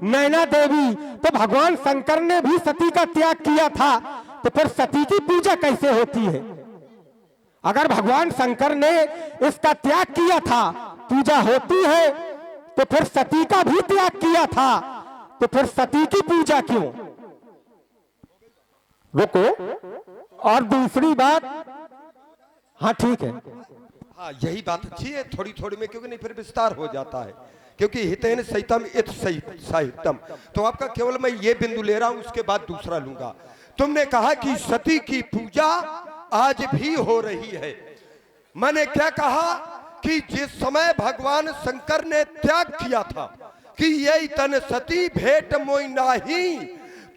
नैना देवी, तो भगवान शंकर ने भी सती का त्याग किया था, तो फिर सती की पूजा कैसे होती है? अगर भगवान शंकर ने इसका त्याग किया था, पूजा होती है, तो फिर सती का भी त्याग किया था, तो फिर सती की पूजा क्यों? रुको, और दूसरी बात, हाँ ठीक है, हाँ यही बात अच्छी है थोड़ी थोड़ी में, क्योंकि नहीं फिर विस्तार हो जाता है, क्योंकि हितेन सहितम इत साहित्यम। तो आपका केवल मैं ये बिंदु ले रहा हूं, उसके बाद दूसरा लूंगा। तुमने कहा कि सती की पूजा आज भी हो रही है। मैंने क्या कहा कि जिस समय भगवान शंकर ने त्याग किया था कि ये तन सती भेंट मोई नाही,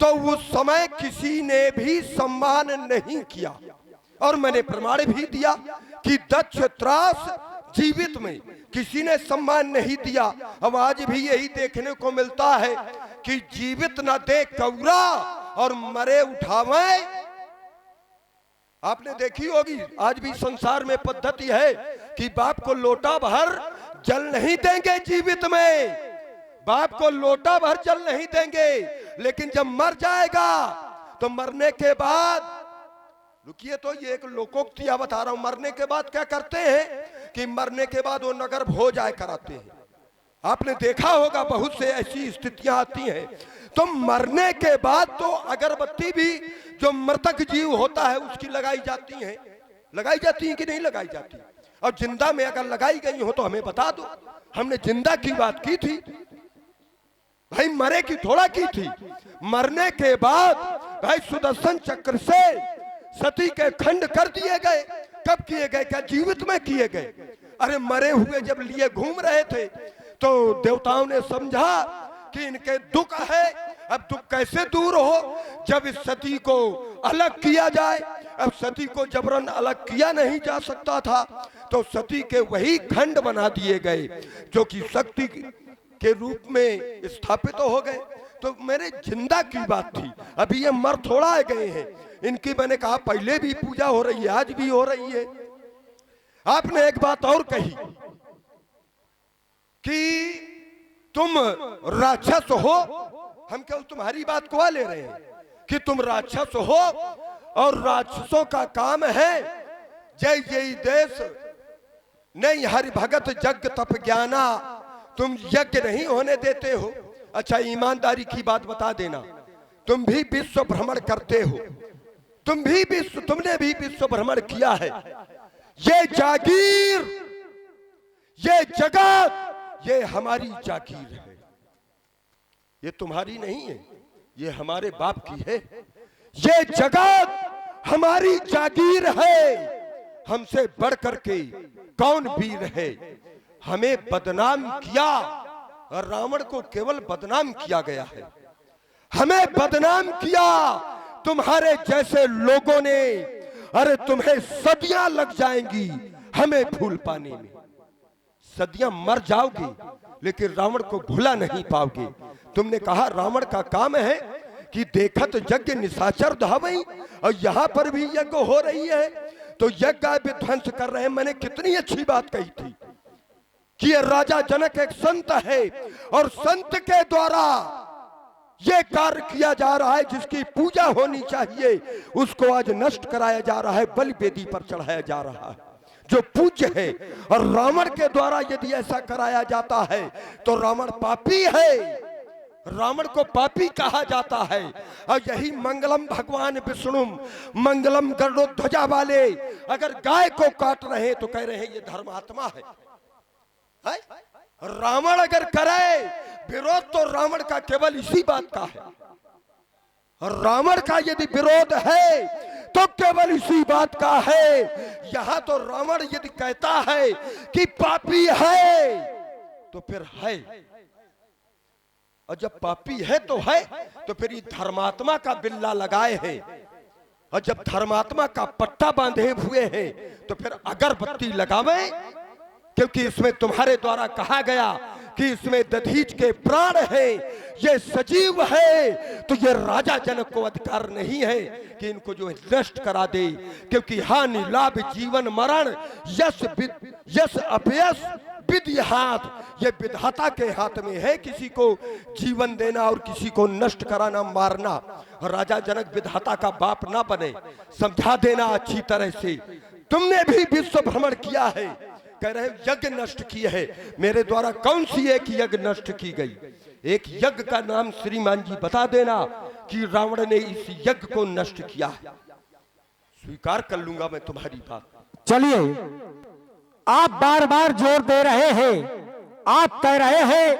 तो उस समय किसी ने भी सम्मान नहीं किया। और मैंने प्रमाण भी दिया कि दक्ष त्रास जीवित में किसी ने सम्मान नहीं दिया। अब आज भी यही देखने को मिलता है कि जीवित न दे कौरा और मरे उठावे। आपने देखी होगी आज भी संसार में पद्धति है कि बाप को लोटा भर जल नहीं देंगे जीवित में, बाप को लोटा भर जल नहीं देंगे, लेकिन जब मर जाएगा तो मरने के बाद, रुकिए तो ये एक लोकोक्ति बता रहा हूं, मरने के बाद क्या करते हैं कि मरने के बाद वो नगर भोज आए कराते हैं। आपने देखा होगा बहुत से ऐसी स्थितियां आती हैं। तो मरने के बाद तो अगरबत्ती भी जो मृतक जीव होता है उसकी लगाई जाती है कि नहीं लगाई जाती? और जिंदा में अगर लगाई गई हो तो हमें बता दो। हमने जिंदा की बात की थी भाई, मरे की थोड़ा की थी। मरने के बाद भाई सुदर्शन चक्र से सती के खंड कर दिए गए। कब किए गए? क्या जीवित में किए गए? अरे मरे हुए जब लिए घूम रहे थे तो देवताओं ने समझा कि इनके दुख है, अब दुख कैसे दूर हो, जब इस सती को अलग किया जाए। अब सती को जबरन अलग किया नहीं जा सकता था, तो सती के वही खंड बना दिए गए जो कि शक्ति के रूप में स्थापित हो गए। तो मेरे जिंदा की बात थी, अभी ये मर थोड़ा गए हैं। इनकी मैंने कहा पहले भी पूजा हो रही है, आज भी हो रही है। आपने एक बात और कही कि तुम राक्षस हो। हम केवल तुम्हारी बात को ले रहे हैं कि तुम राक्षस हो और राक्षसों का काम है जय जय देश नहीं हरि भगत जग तप ज्ञाना। तुम यज्ञ नहीं होने देते हो। अच्छा ईमानदारी की बात बता देना, तुम भी विश्व भ्रमण करते हो, तुमने भी विश्व भ्रमण किया है। ये जागीर, ये जगत, ये हमारी जागीर है, ये तुम्हारी नहीं है, ये हमारे बाप की है। ये जगत हमारी जागीर है, हमसे बढ़ करके कौन वीर है। हमें बदनाम किया, और रावण को केवल बदनाम किया गया है। हमें बदनाम किया तुम्हारे जैसे लोगों ने। अरे तुम्हें सदियां लग जाएंगी हमें भूल पाने में, सदियां मर जाओगी लेकिन रावण को भूला नहीं पाओगे। तुमने कहा रावण का काम है कि देखत यज्ञ निशाचर धावई, और यहां पर भी यज्ञ हो रही है तो यज्ञ विध्वंस कर रहे हैं। मैंने कितनी अच्छी बात कही थी कि ये राजा जनक एक संत है और संत के द्वारा ये कार्य किया जा रहा है। जिसकी पूजा होनी चाहिए उसको आज नष्ट कराया जा रहा है, बलि वेदी पर चढ़ाया जा रहा है जो पूज्य है। और रावण के द्वारा यदि ऐसा कराया जाता है तो रावण पापी है, रावण को पापी कहा जाता है। और यही मंगलम भगवान विष्णु मंगलम गरुड़ध्वजा वाले अगर गाय को काट रहे हैं तो कह रहे हैं ये धर्मात्मा है। रावण अगर करे विरोध तो रावण का केवल इसी बात का है, और रावण का यदि विरोध है तो केवल इसी बात का है। यहां तो रावण यदि कहता है कि पापी है तो फिर है, और जब पापी है तो फिर ये धर्मात्मा का बिल्ला लगाए हैं, और जब धर्मात्मा का पट्टा बांधे हुए हैं तो फिर अगरबत्ती लगावे। क्योंकि इसमें तुम्हारे द्वारा कहा गया कि इसमें दधीच के प्राण है, ये सजीव है, तो ये राजा जनक को अधिकार नहीं है कि इनको जो है नष्ट करा दे, क्योंकि हानि लाभ जीवन मरण यश अपयश विधि हाथ, ये विधाता के हाथ में है किसी को जीवन देना और किसी को नष्ट कराना, मारना। राजा जनक विधाता का बाप ना बने, समझा देना अच्छी तरह से। तुमने भी विश्व भ्रमण किया है, कह रहे यज्ञ नष्ट किए है, मेरे द्वारा कौन सी एक यज्ञ नष्ट की गई? एक यज्ञ का नाम श्रीमान जी बता देना कि रावण ने इस यज्ञ को नष्ट किया है। स्वीकार कर लूंगा मैं तुम्हारी बात। चलिए, आप बार बार जोर दे रहे हैं, आप कह रहे हैं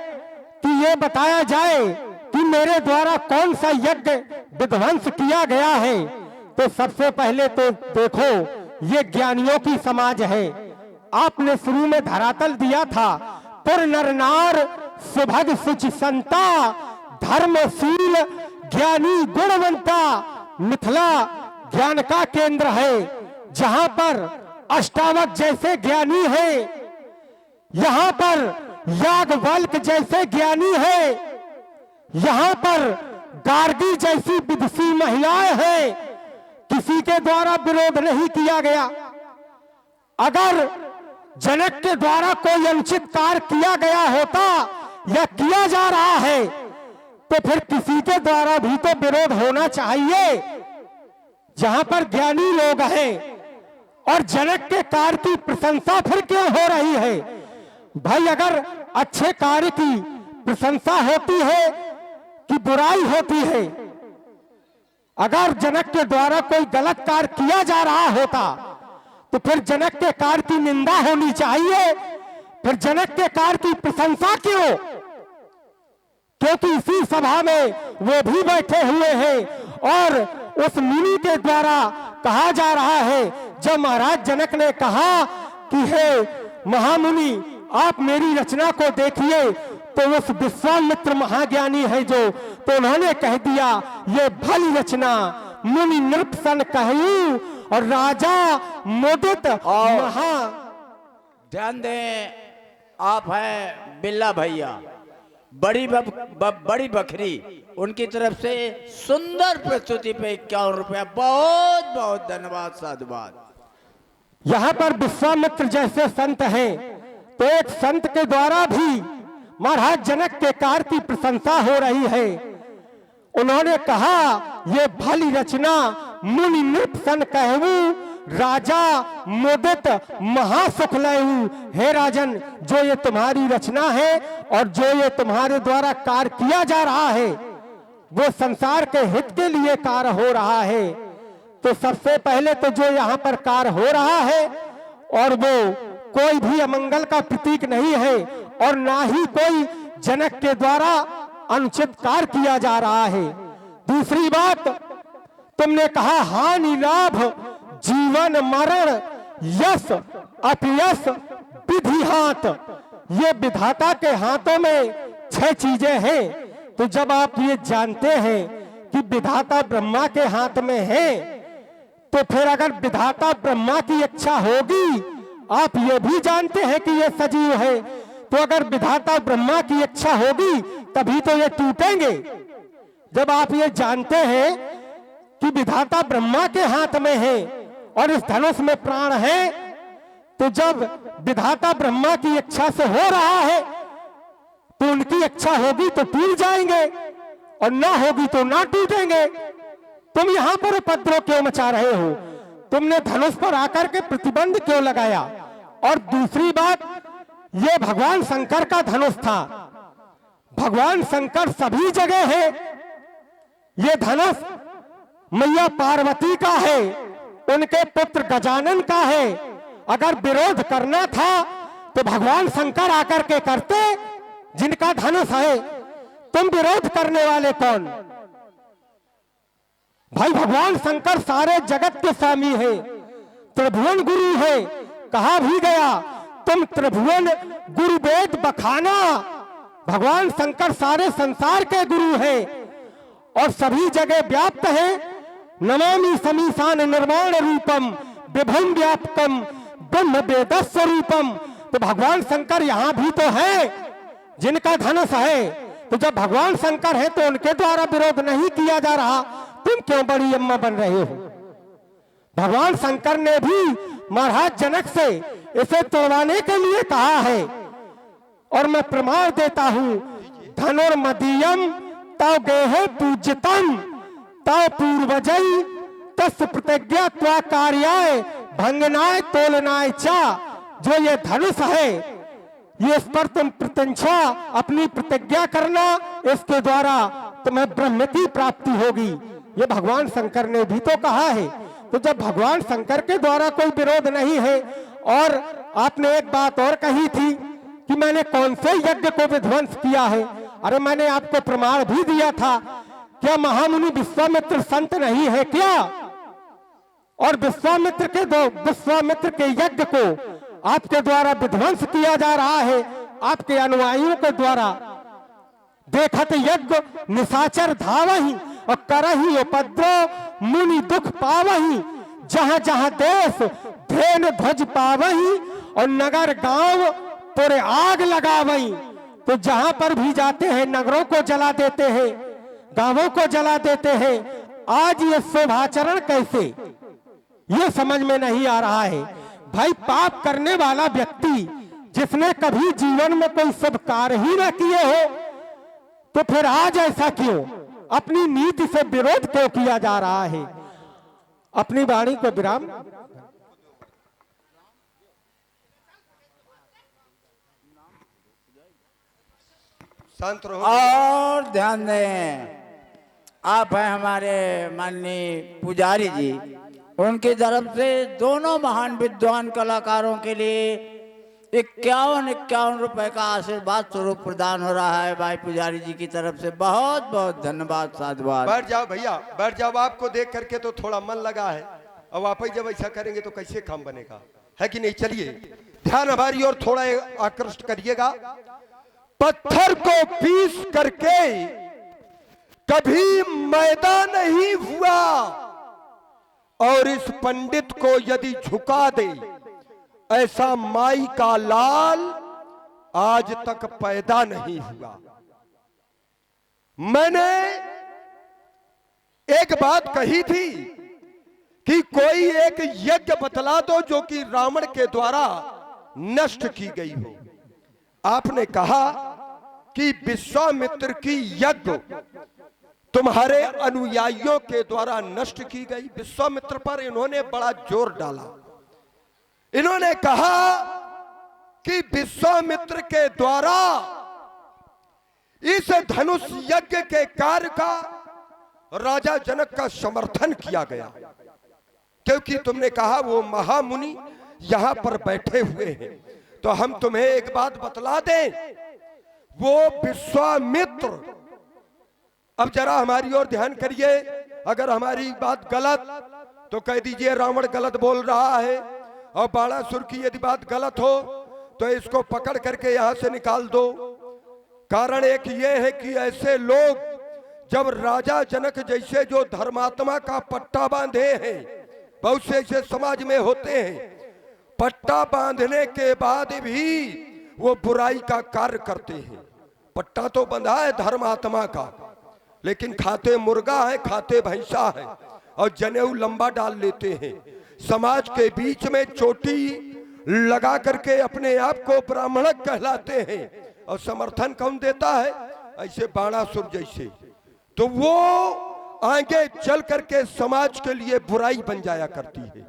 कि ये बताया जाए कि मेरे द्वारा कौन सा यज्ञ विध्वंस किया गया है। तो सबसे पहले तो देखो, ये ज्ञानियों की समाज है। आपने शुरू में धरातल दिया था, पुर नर नार सुभग सुचि संता, धर्मशील ज्ञानी गुणवंता। मिथिला ज्ञान का केंद्र है, जहां पर अष्टावक जैसे ज्ञानी है, यहां पर याज्ञवल्क्य जैसे ज्ञानी है, यहां पर गार्गी जैसी विदुषी महिलाएं हैं। किसी के द्वारा विरोध नहीं किया गया। अगर जनक के द्वारा कोई अनुचित कार्य किया गया होता या किया जा रहा है, तो फिर किसी के द्वारा भी तो विरोध होना चाहिए। जहां पर ज्ञानी लोग हैं और जनक के कार्य की प्रशंसा फिर क्यों हो रही है? भाई, अगर अच्छे कार्य की प्रशंसा होती है कि बुराई होती है? अगर जनक के द्वारा कोई गलत कार्य किया जा रहा होता तो फिर जनक के कार्य की निंदा होनी चाहिए, फिर जनक के कार्य की प्रशंसा क्यों? क्योंकि इसी सभा में वो भी बैठे हुए हैं और उस मुनि के द्वारा कहा जा रहा है, जब महाराज जनक ने कहा कि हे महामुनि, आप मेरी रचना को देखिए, तो उस विश्वामित्र महाज्ञानी है जो, तो उन्होंने कह दिया, ये भली रचना मुनि नृपसन कहूं और राजा मुदित महा। ध्यान दें, आप हैं बिल्ला भैया, बड़ी बकरी, उनकी तरफ से सुंदर प्रस्तुति पे 51 रुपया। बहुत बहुत धन्यवाद, साधुवाद। यहाँ पर विश्वामित्र जैसे संत हैं, तो एक संत के द्वारा भी महाराज जनक के कार्य की प्रशंसा हो रही है। उन्होंने कहा, ये भली रचना मुनि नृपसन कहूं, राजा मुदित महासुख लहूं। हे राजन, जो ये तुम्हारी रचना है और जो ये तुम्हारे द्वारा कार्य किया जा रहा है, वो संसार के हित के लिए कार्य हो रहा है। तो सबसे पहले तो जो यहाँ पर कार्य हो रहा है, और वो कोई भी अमंगल का प्रतीक नहीं है, और ना ही कोई जनक के द्वारा अनुचित कार्य किया जा रहा है। दूसरी बात, तुमने कहा हानि लाभ जीवन मरण यश अपयश विधि हाथ, ये विधाता के हाथों में 6 चीजें हैं। तो जब आप ये जानते हैं कि विधाता ब्रह्मा के हाथ में है, तो फिर अगर विधाता ब्रह्मा की इच्छा होगी, आप ये भी जानते हैं कि ये सजीव है, तो अगर विधाता ब्रह्मा की इच्छा होगी तभी तो ये टूटेंगे। जब आप ये जानते हैं कि विधाता ब्रह्मा के हाथ में है और इस धनुष में प्राण है, तो जब विधाता ब्रह्मा की इच्छा से हो रहा है, तो उनकी इच्छा होगी तो टूट जाएंगे और ना होगी तो ना टूटेंगे। तुम यहां पर उपद्रव क्यों मचा रहे हो? तुमने धनुष पर आकर के प्रतिबंध क्यों लगाया? और दूसरी बात, ये भगवान शंकर का धनुष था। भगवान शंकर सभी जगह है। ये धनुष मैया पार्वती का है, उनके पुत्र गजानन का है। अगर विरोध करना था तो भगवान शंकर आकर के करते, जिनका धनुष है। तुम विरोध करने वाले कौन? भाई, भगवान शंकर सारे जगत के स्वामी है, त्रिभुवन गुरु है। कहा भी गया, तुम त्रिभुवन गुरु वेद बखाना। भगवान शंकर सारे संसार के गुरु हैं और सभी जगह व्याप्त है। नमामि समीसान निर्वाण रूपम विभुम व्यापकम ब्रह्म वेद स्वरूपम। तो भगवान शंकर यहां भी तो है, जिनका धनुष है, तो जब भगवान शंकर है तो उनके द्वारा विरोध नहीं किया जा रहा, तुम क्यों बड़ी अम्मा बन रहे हो? भगवान शंकर ने भी महाराज जनक से इसे तोड़वाने के लिए कहा है, और मैं प्रमाण देता हूं, धनुर्मदीयम तव गेहे पूज्यतम तव पूर्वजई तस् प्रतिज्ञा त्वा कार्याय भंगनाय तोलनाय चा। जो ये धनुष है, ये इस पर तुम प्रतिज्ञा अपनी प्रतिज्ञा करना, इसके द्वारा तुम्हें ब्रह्म की प्राप्ति होगी। ये भगवान शंकर ने भी तो कहा है। तो जब भगवान शंकर के द्वारा कोई विरोध नहीं है, और आपने एक बात और कही थी कि मैंने कौन से यज्ञ को विध्वंस किया है, अरे मैंने आपको प्रमाण भी दिया था। क्या महामुनि विश्वामित्र संत नहीं है क्या? और विश्वामित्र के यज्ञ को आपके द्वारा विध्वंस किया जा रहा है, आपके अनुयायियों के द्वारा। देखत यज्ञ निशाचर धावही और करही उपद्रव मुनि दुख पावही। जहां जहां देश धेन ध्वज पावही और नगर गांव पूरे आग लगावही। तो जहां पर भी जाते हैं नगरों को जला देते हैं, गांवों को जला देते हैं। आज ये शोभाचरण कैसे, ये समझ में नहीं आ रहा है। भाई पाप करने वाला व्यक्ति जिसने कभी जीवन में कोई शुभ कार्य ही न किए हो, तो फिर आज ऐसा क्यों, अपनी नीति से विरोध क्यों किया जा रहा है? अपनी वाणी को विराम। शांत रहो और ध्यान दें, आप हैं हमारे माननीय पुजारी जी, उनकी तरफ से दोनों महान विद्वान कलाकारों के लिए 51 रुपए का आशीर्वाद स्वरूप प्रदान हो रहा है। भाई पुजारी जी की तरफ से बहुत बहुत धन्यवाद, साधुवाद। बैठ जाओ भैया, बैठ जाओ। आपको देख करके तो थोड़ा मन लगा है, अब आप ही जब ऐसा करेंगे तो कैसे काम बनेगा, है कि नहीं? चलिए ध्यान हमारी ओर थोड़ा आकृष्ट करिएगा। पत्थर को पीस करके कभी मैदा नहीं हुआ, और इस पंडित को यदि झुका दे, ऐसा माई का लाल आज तक पैदा नहीं हुआ। मैंने एक बात कही थी कि कोई एक यज्ञ बतला दो जो कि रावण के द्वारा नष्ट की गई हो। आपने कहा कि विश्वामित्र की यज्ञ तुम्हारे अनुयायियों के द्वारा नष्ट की गई। विश्वामित्र पर इन्होंने बड़ा जोर डाला। इन्होंने कहा कि विश्वामित्र के द्वारा इस धनुष यज्ञ के कार्य का राजा जनक का समर्थन किया गया, क्योंकि तुमने कहा वो महामुनि यहां पर बैठे हुए हैं। तो हम तुम्हें एक बात बतला दें, वो विश्वामित्र, अब जरा हमारी ओर ध्यान करिए। अगर हमारी बात गलत तो कह दीजिए रावण गलत बोल रहा है, और बाणासुर की यदि बात गलत हो तो इसको पकड़ करके यहां से निकाल दो। कारण एक ये है कि ऐसे लोग जब राजा जनक जैसे जो धर्मात्मा का पट्टा बांधे हैं, बहुत से ऐसे समाज में होते हैं, पट्टा बांधने के बाद भी वो बुराई का कार्य करते हैं। पट्टा तो बंधा है धर्मात्मा का, लेकिन खाते मुर्गा है, खाते भैंसा है, और जनेऊ लंबा डाल लेते हैं। समाज के बीच में चोटी लगा करके अपने आप को ब्राह्मण कहलाते हैं, और समर्थन कौन देता है? ऐसे बाणासुर जैसे। तो वो आगे चल करके समाज के लिए बुराई बन जाया करती है।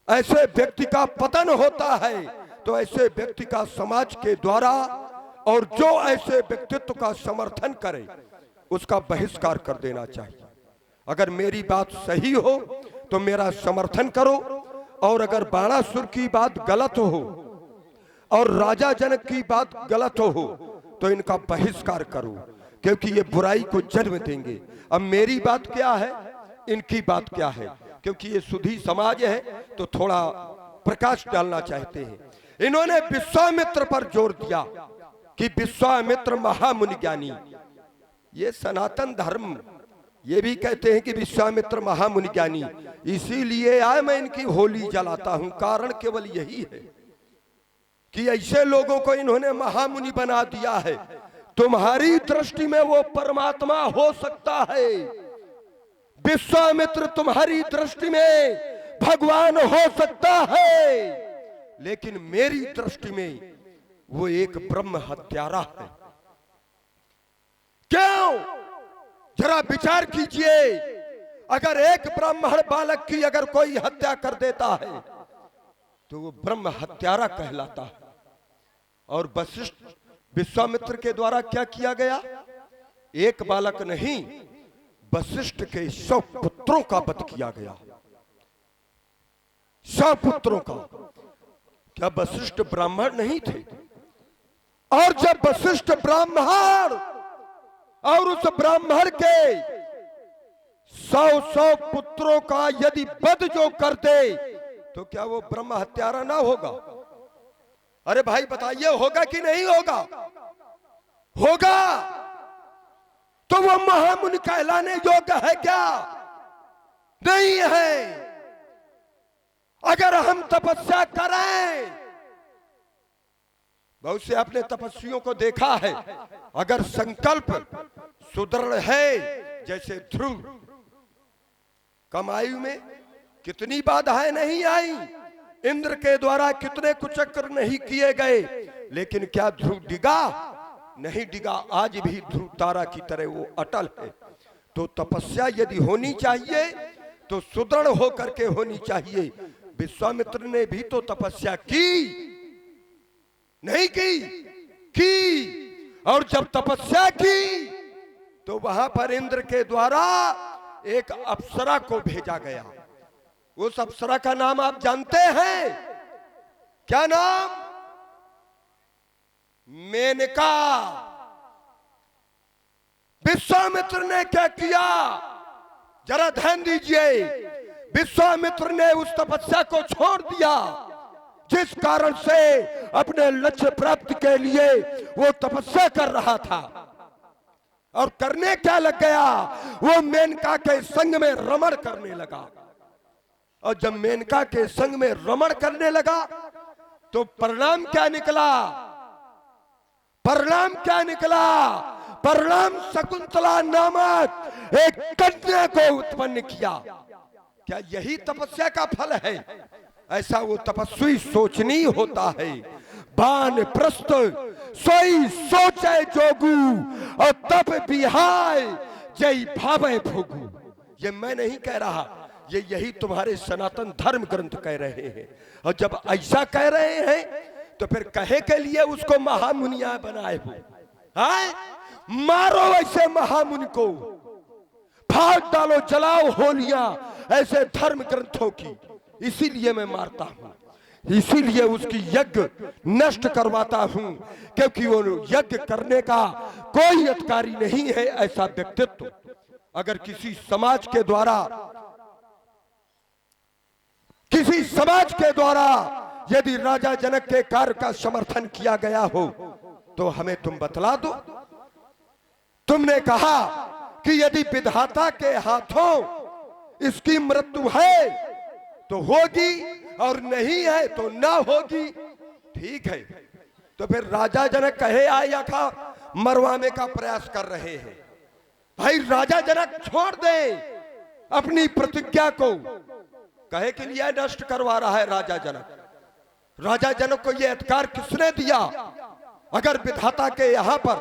ऐसे व्यक्ति का पतन होता है, तो ऐसे व्यक्ति का समाज के द्वारा, और जो ऐसे व्यक्तित्व का समर्थन करे उसका बहिष्कार कर देना चाहिए। अगर मेरी बात सही हो तो मेरा समर्थन करो, और अगर बाणासुर की बात गलत हो और राजा जनक की बात गलत हो तो इनका बहिष्कार करो, क्योंकि ये बुराई को जन्म देंगे। अब मेरी बात क्या है, इनकी बात क्या है? क्योंकि ये सुधी समाज है तो थोड़ा प्रकाश डालना चाहते हैं। इन्होंने विश्वामित्र पर जोर दिया कि विश्वामित्र महामुनि ज्ञानी। ये सनातन धर्म ये भी कहते हैं कि विश्वामित्र महामुनि ज्ञानी, इसीलिए आज मैं इनकी होली जलाता हूं। कारण केवल यही है कि ऐसे लोगों को इन्होंने महामुनि बना दिया है। तुम्हारी दृष्टि में वो परमात्मा हो सकता है, विश्वामित्र तुम्हारी दृष्टि में भगवान हो सकता है, लेकिन मेरी दृष्टि में वो एक ब्रह्म हत्यारा है। क्यों? जरा विचार कीजिए, अगर एक ब्राह्मण बालक की अगर कोई हत्या कर देता है तो वो ब्रह्म हत्यारा कहलाता है। और वशिष्ठ विश्वामित्र के द्वारा क्या किया गया? एक बालक नहीं, वशिष्ठ के 100 पुत्रों का वध किया गया। 100 पुत्रों का। क्या वशिष्ठ ब्राह्मण नहीं थे? और जब वशिष्ठ ब्राह्मण और उस ब्राह्मण के 100 पुत्रों का यदि वध जो कर दे तो क्या वो ब्रह्म हत्यारा ना होगा? अरे भाई बताइए, होगा कि नहीं होगा? होगा। तो वो महामुनि कहलाने योग्य है क्या? नहीं है। अगर हम तपस्या करें, बहुत से आपने तपस्वियों को देखा है, अगर संकल्प सुदृढ़ है, जैसे ध्रुव, कम आयु में कितनी बाधाएं नहीं आई, इंद्र के द्वारा कितने कुचक्र नहीं किए गए, लेकिन क्या ध्रुव डिगा? नहीं डिगा। आज भी ध्रुव तारा की तरह वो अटल है। तो तपस्या यदि होनी चाहिए तो सुदृढ़ होकर के होनी चाहिए। विश्वामित्र ने भी तो तपस्या की, नहीं की? की। और जब तपस्या की तो वहां पर इंद्र के द्वारा एक अप्सरा को भेजा गया। उस अप्सरा का नाम आप जानते हैं? क्या नाम? मेनका। विश्वामित्र ने क्या किया? जरा ध्यान दीजिए। विश्वामित्र ने उस तपस्या को छोड़ दिया जिस कारण से अपने लक्ष्य प्राप्ति के लिए वो तपस्या कर रहा था। और करने क्या लग गया? वो मेनका के संग में रमण करने लगा। और जब मेनका के संग में रमण करने लगा तो परिणाम क्या निकला? परिणाम क्या निकला? परिणाम शकुंतला नामक एक कन्या को उत्पन्न किया। क्या यही तपस्या का फल है? ऐसा वो तपस्वी सोचनी होता है। बान प्रस्त सोई सोचे जोगू और तप बिहाय जय भावे भोगू। ये मैं नहीं कह रहा, ये यही तुम्हारे सनातन धर्म ग्रंथ कह रहे हैं। और जब ऐसा कह रहे हैं तो फिर कहे के लिए उसको महामुनिया बनाए हो? मारो ऐसे महामुनि को, फाड़ डालो, जलाओ होलियां ऐसे धर्म ग्रंथों की। इसीलिए मैं मारता हूं, इसीलिए उसकी यज्ञ नष्ट करवाता हूं, क्योंकि वो यज्ञ करने का कोई अधिकारी नहीं है। ऐसा व्यक्तित्व अगर किसी समाज के द्वारा यदि राजा जनक के कार्य का समर्थन किया गया हो तो हमें तुम बतला दो। तुमने कहा कि यदि विधाता के हाथों इसकी मृत्यु है तो होगी और नहीं है तो ना होगी। ठीक है, तो फिर राजा जनक कहे आया था मरवाने का प्रयास कर रहे हैं। भाई राजा जनक छोड़ दे अपनी प्रतिज्ञा को। कहे के लिए नष्ट करवा रहा है राजा जनक? राजा जनक को यह अधिकार किसने दिया? अगर विधाता के यहां पर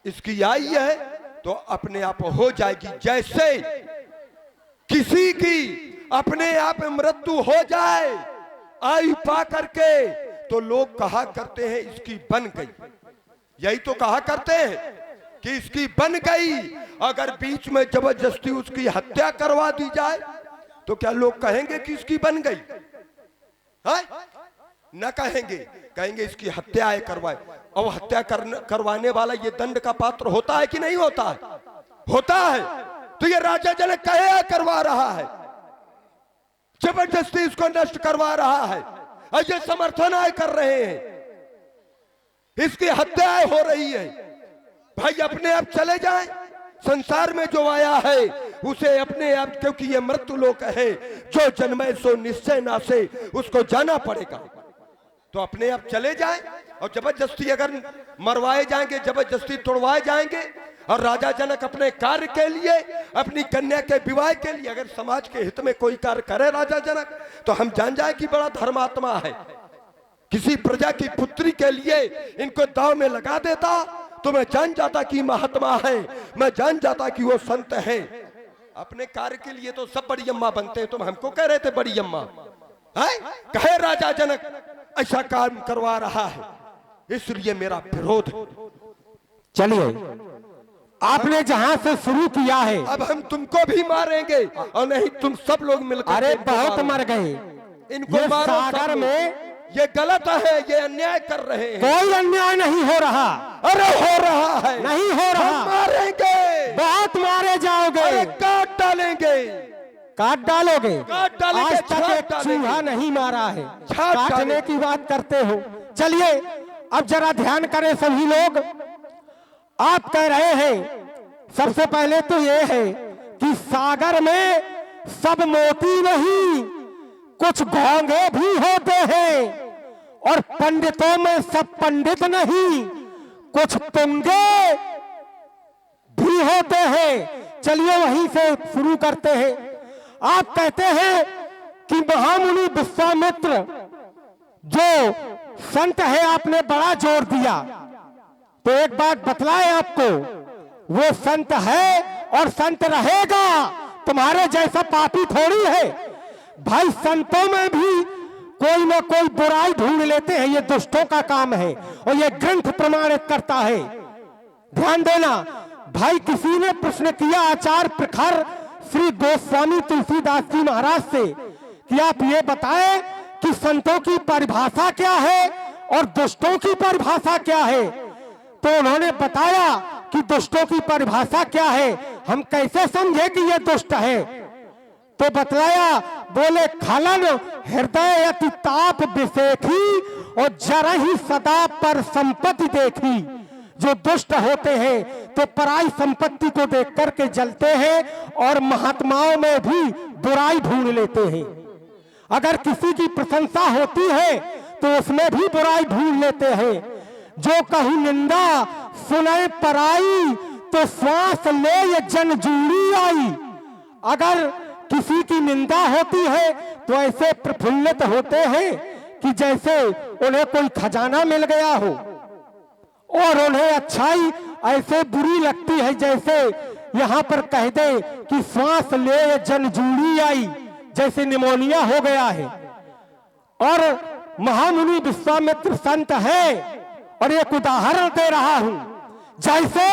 इसकी आई है तो अपने आप हो जाएगी। जैसे किसी की अपने आप मृत्यु हो जाए आयु पा करके तो लोग कहा करते हैं इसकी बन गई। यही तो कहा करते हैं कि इसकी बन गई। अगर बीच में जबरदस्ती उसकी हत्या करवा दी जाए तो क्या लोग कहेंगे कि इसकी बन गई? है न कहेंगे, कहेंगे इसकी हत्या है करवाए। और हत्या करवाने वाला ये दंड का पात्र होता है कि नहीं होता है? होता है। तो ये राजा जनक कहे करवा रहा है, जबरदस्ती इसको नष्ट करवा रहा है और ये समर्थन आए कर रहे हैं, इसकी हत्याएं हो रही है। भाई अपने आप चले जाए, संसार में जो आया है उसे अपने आप, क्योंकि ये मृत्यु लोक है, जो जन्मे सो निश्चय नासे, उसको जाना पड़ेगा। तो अपने आप चले जाएं और जबरदस्ती अगर मरवाए जाएंगे, जबरदस्ती तोड़वाए जाएंगे। और राजा जनक अपने कार्य के लिए, अपनी कन्या के विवाह के लिए अगर समाज के हित में कोई कार्य करे राजा जनक, तो हम जान जाए कि बड़ा धर्मात्मा है। किसी प्रजा की पुत्री के लिए इनको दाव में लगा देता तो मैं जान जाता कि महात्मा है, मैं जान जाता कि वो संत है। अपने कार्य के लिए तो सब बड़ी अम्मा बनते हैं, तुम हमको कह रहे थे बड़ी अम्मा है? कहे राजा जनक ऐसा काम करवा रहा है, इसलिए मेरा विरोध। चलिए, आपने जहां से शुरू किया है, अब हम तुमको भी मारेंगे और नहीं तुम सब लोग मिलकर। अरे बहुत मर गए इनको मारो। सागर में ये गलत है, ये अन्याय कर रहे हैं। कोई अन्याय नहीं हो रहा। अरे हो रहा है। नहीं हो रहा। हम मारेंगे, बहुत मारे जाओगे। अरे काट डालेंगे। काट डालोगे? काट डालेंगे, आज तक एक चूहा नहीं मारा है, काटने की बात करते हो। चलिए अब जरा ध्यान करें सभी लोग। आप कह रहे हैं, सबसे पहले तो ये है कि सागर में सब मोती नहीं, कुछ घोंगे भी होते हैं, और पंडितों में सब पंडित नहीं, कुछ तुंगे भी होते हैं। चलिए वहीं से शुरू करते हैं। आप कहते हैं कि महामुनि विश्वामित्र जो संत है, आपने बड़ा जोर दिया, तो एक बात बतलाए आपको, वो संत है और संत रहेगा, तुम्हारे जैसा पापी थोड़ी है। भाई संतों में भी कोई ना कोई बुराई ढूंढ लेते हैं, ये दुष्टों का काम है और ये ग्रंथ प्रमाणित करता है। ध्यान देना भाई। किसी ने प्रश्न किया आचार्य प्रखर श्री गोस्वामी तुलसीदास जी महाराज से कि आप ये बताएं कि संतों की परिभाषा क्या है और दुष्टों की परिभाषा क्या है। तो उन्होंने बताया कि दुष्टों की परिभाषा क्या है, हम कैसे समझे कि ये दुष्ट है। तो बतलाया, बोले खलन हृदय अति ताप विसेखी और जरा ही सदा पर संपत्ति देखी। जो दुष्ट होते हैं तो पराई संपत्ति को देख करके जलते हैं और महात्माओं में भी बुराई ढूंढ लेते हैं। अगर किसी की प्रशंसा होती है तो उसमें भी बुराई ढूंढ लेते हैं। जो कहूं निंदा सुने पराई तो श्वास ले ये जन जूड़ी आई। अगर किसी की निंदा होती है तो ऐसे प्रफुल्लित होते हैं कि जैसे उन्हें कोई खजाना मिल गया हो, और उन्हें अच्छाई ऐसे बुरी लगती है जैसे यहाँ पर कह दे कि श्वास ले जन जूड़ी आई, जैसे निमोनिया हो गया है। और महामुनि विश्वामित्र संत है, और एक उदाहरण दे रहा हूं। जैसे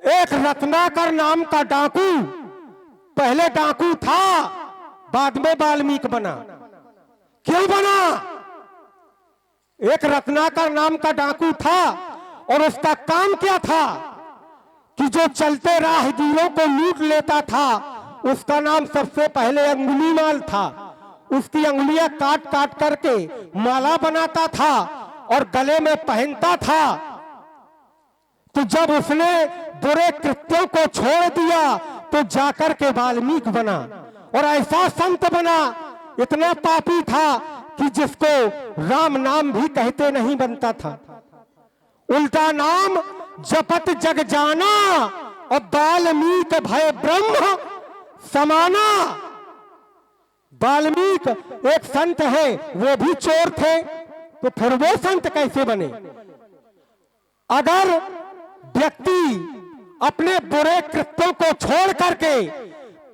एक रत्नाकर नाम का डाकू, पहले डाकू था, बाद में वाल्मीकि बना। क्यों बना? एक रत्नाकर नाम का डाकू था और उसका काम क्या था कि जो चलते राहगीरों को लूट लेता था, उसका नाम सबसे पहले अंगुलीमाल था। उसकी अंगुलियां काट काट करके माला बनाता था और गले में पहनता था। तो जब उसने बुरे कृत्यों को छोड़ दिया तो जाकर के वाल्मीकि बना, और ऐसा संत बना, इतना पापी था कि जिसको राम नाम भी कहते नहीं बनता था। उल्टा नाम जपत जग जाना और वाल्मीकि भय ब्रह्म समाना। वाल्मीकि एक संत है, वो भी चोर थे, तो फिर वो संत कैसे बने? अगर व्यक्ति अपने बुरे कृत्यों को छोड़ करके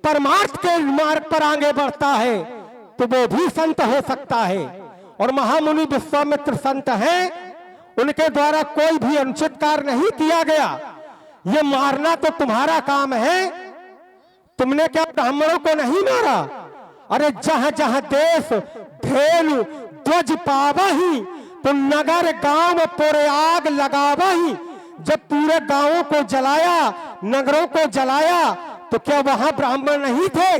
परमार्थ के मार्ग पर आगे बढ़ता है तो वो भी संत हो सकता है। और महामुनि विश्वामित्र संत हैं, उनके द्वारा कोई भी अनुचित कार्य नहीं किया गया। ये मारना तो तुम्हारा काम है। तुमने क्या ब्राह्मणों को नहीं मारा? अरे जहां जहां देश धेनु ध्वज पावही तो नगर गांव पूरे आग लगावही। जब पूरे गांवों को जलाया, नगरों को जलाया, तो क्या वहां ब्राह्मण नहीं थे?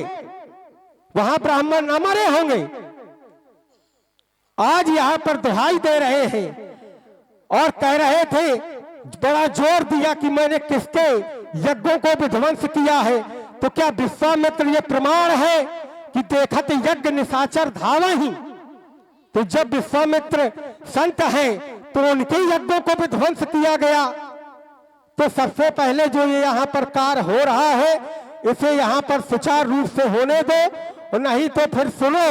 वहां ब्राह्मण न मरे होंगे? आज यहां पर दुहाई दे रहे हैं और कह रहे थे, बड़ा जोर दिया कि मैंने किसके यज्ञों को विध्वंस किया है। तो क्या विश्वामित्र ये प्रमाण है कि देखत यज्ञ निशाचर धावही? तो जब विश्वामित्र संत हैं तो उनके यज्ञों को विध्वंस किया गया, तो सबसे पहले जो ये यहाँ पर कार्य हो रहा है इसे यहाँ पर सुचारू रूप से होने दो, और नहीं तो फिर सुनो,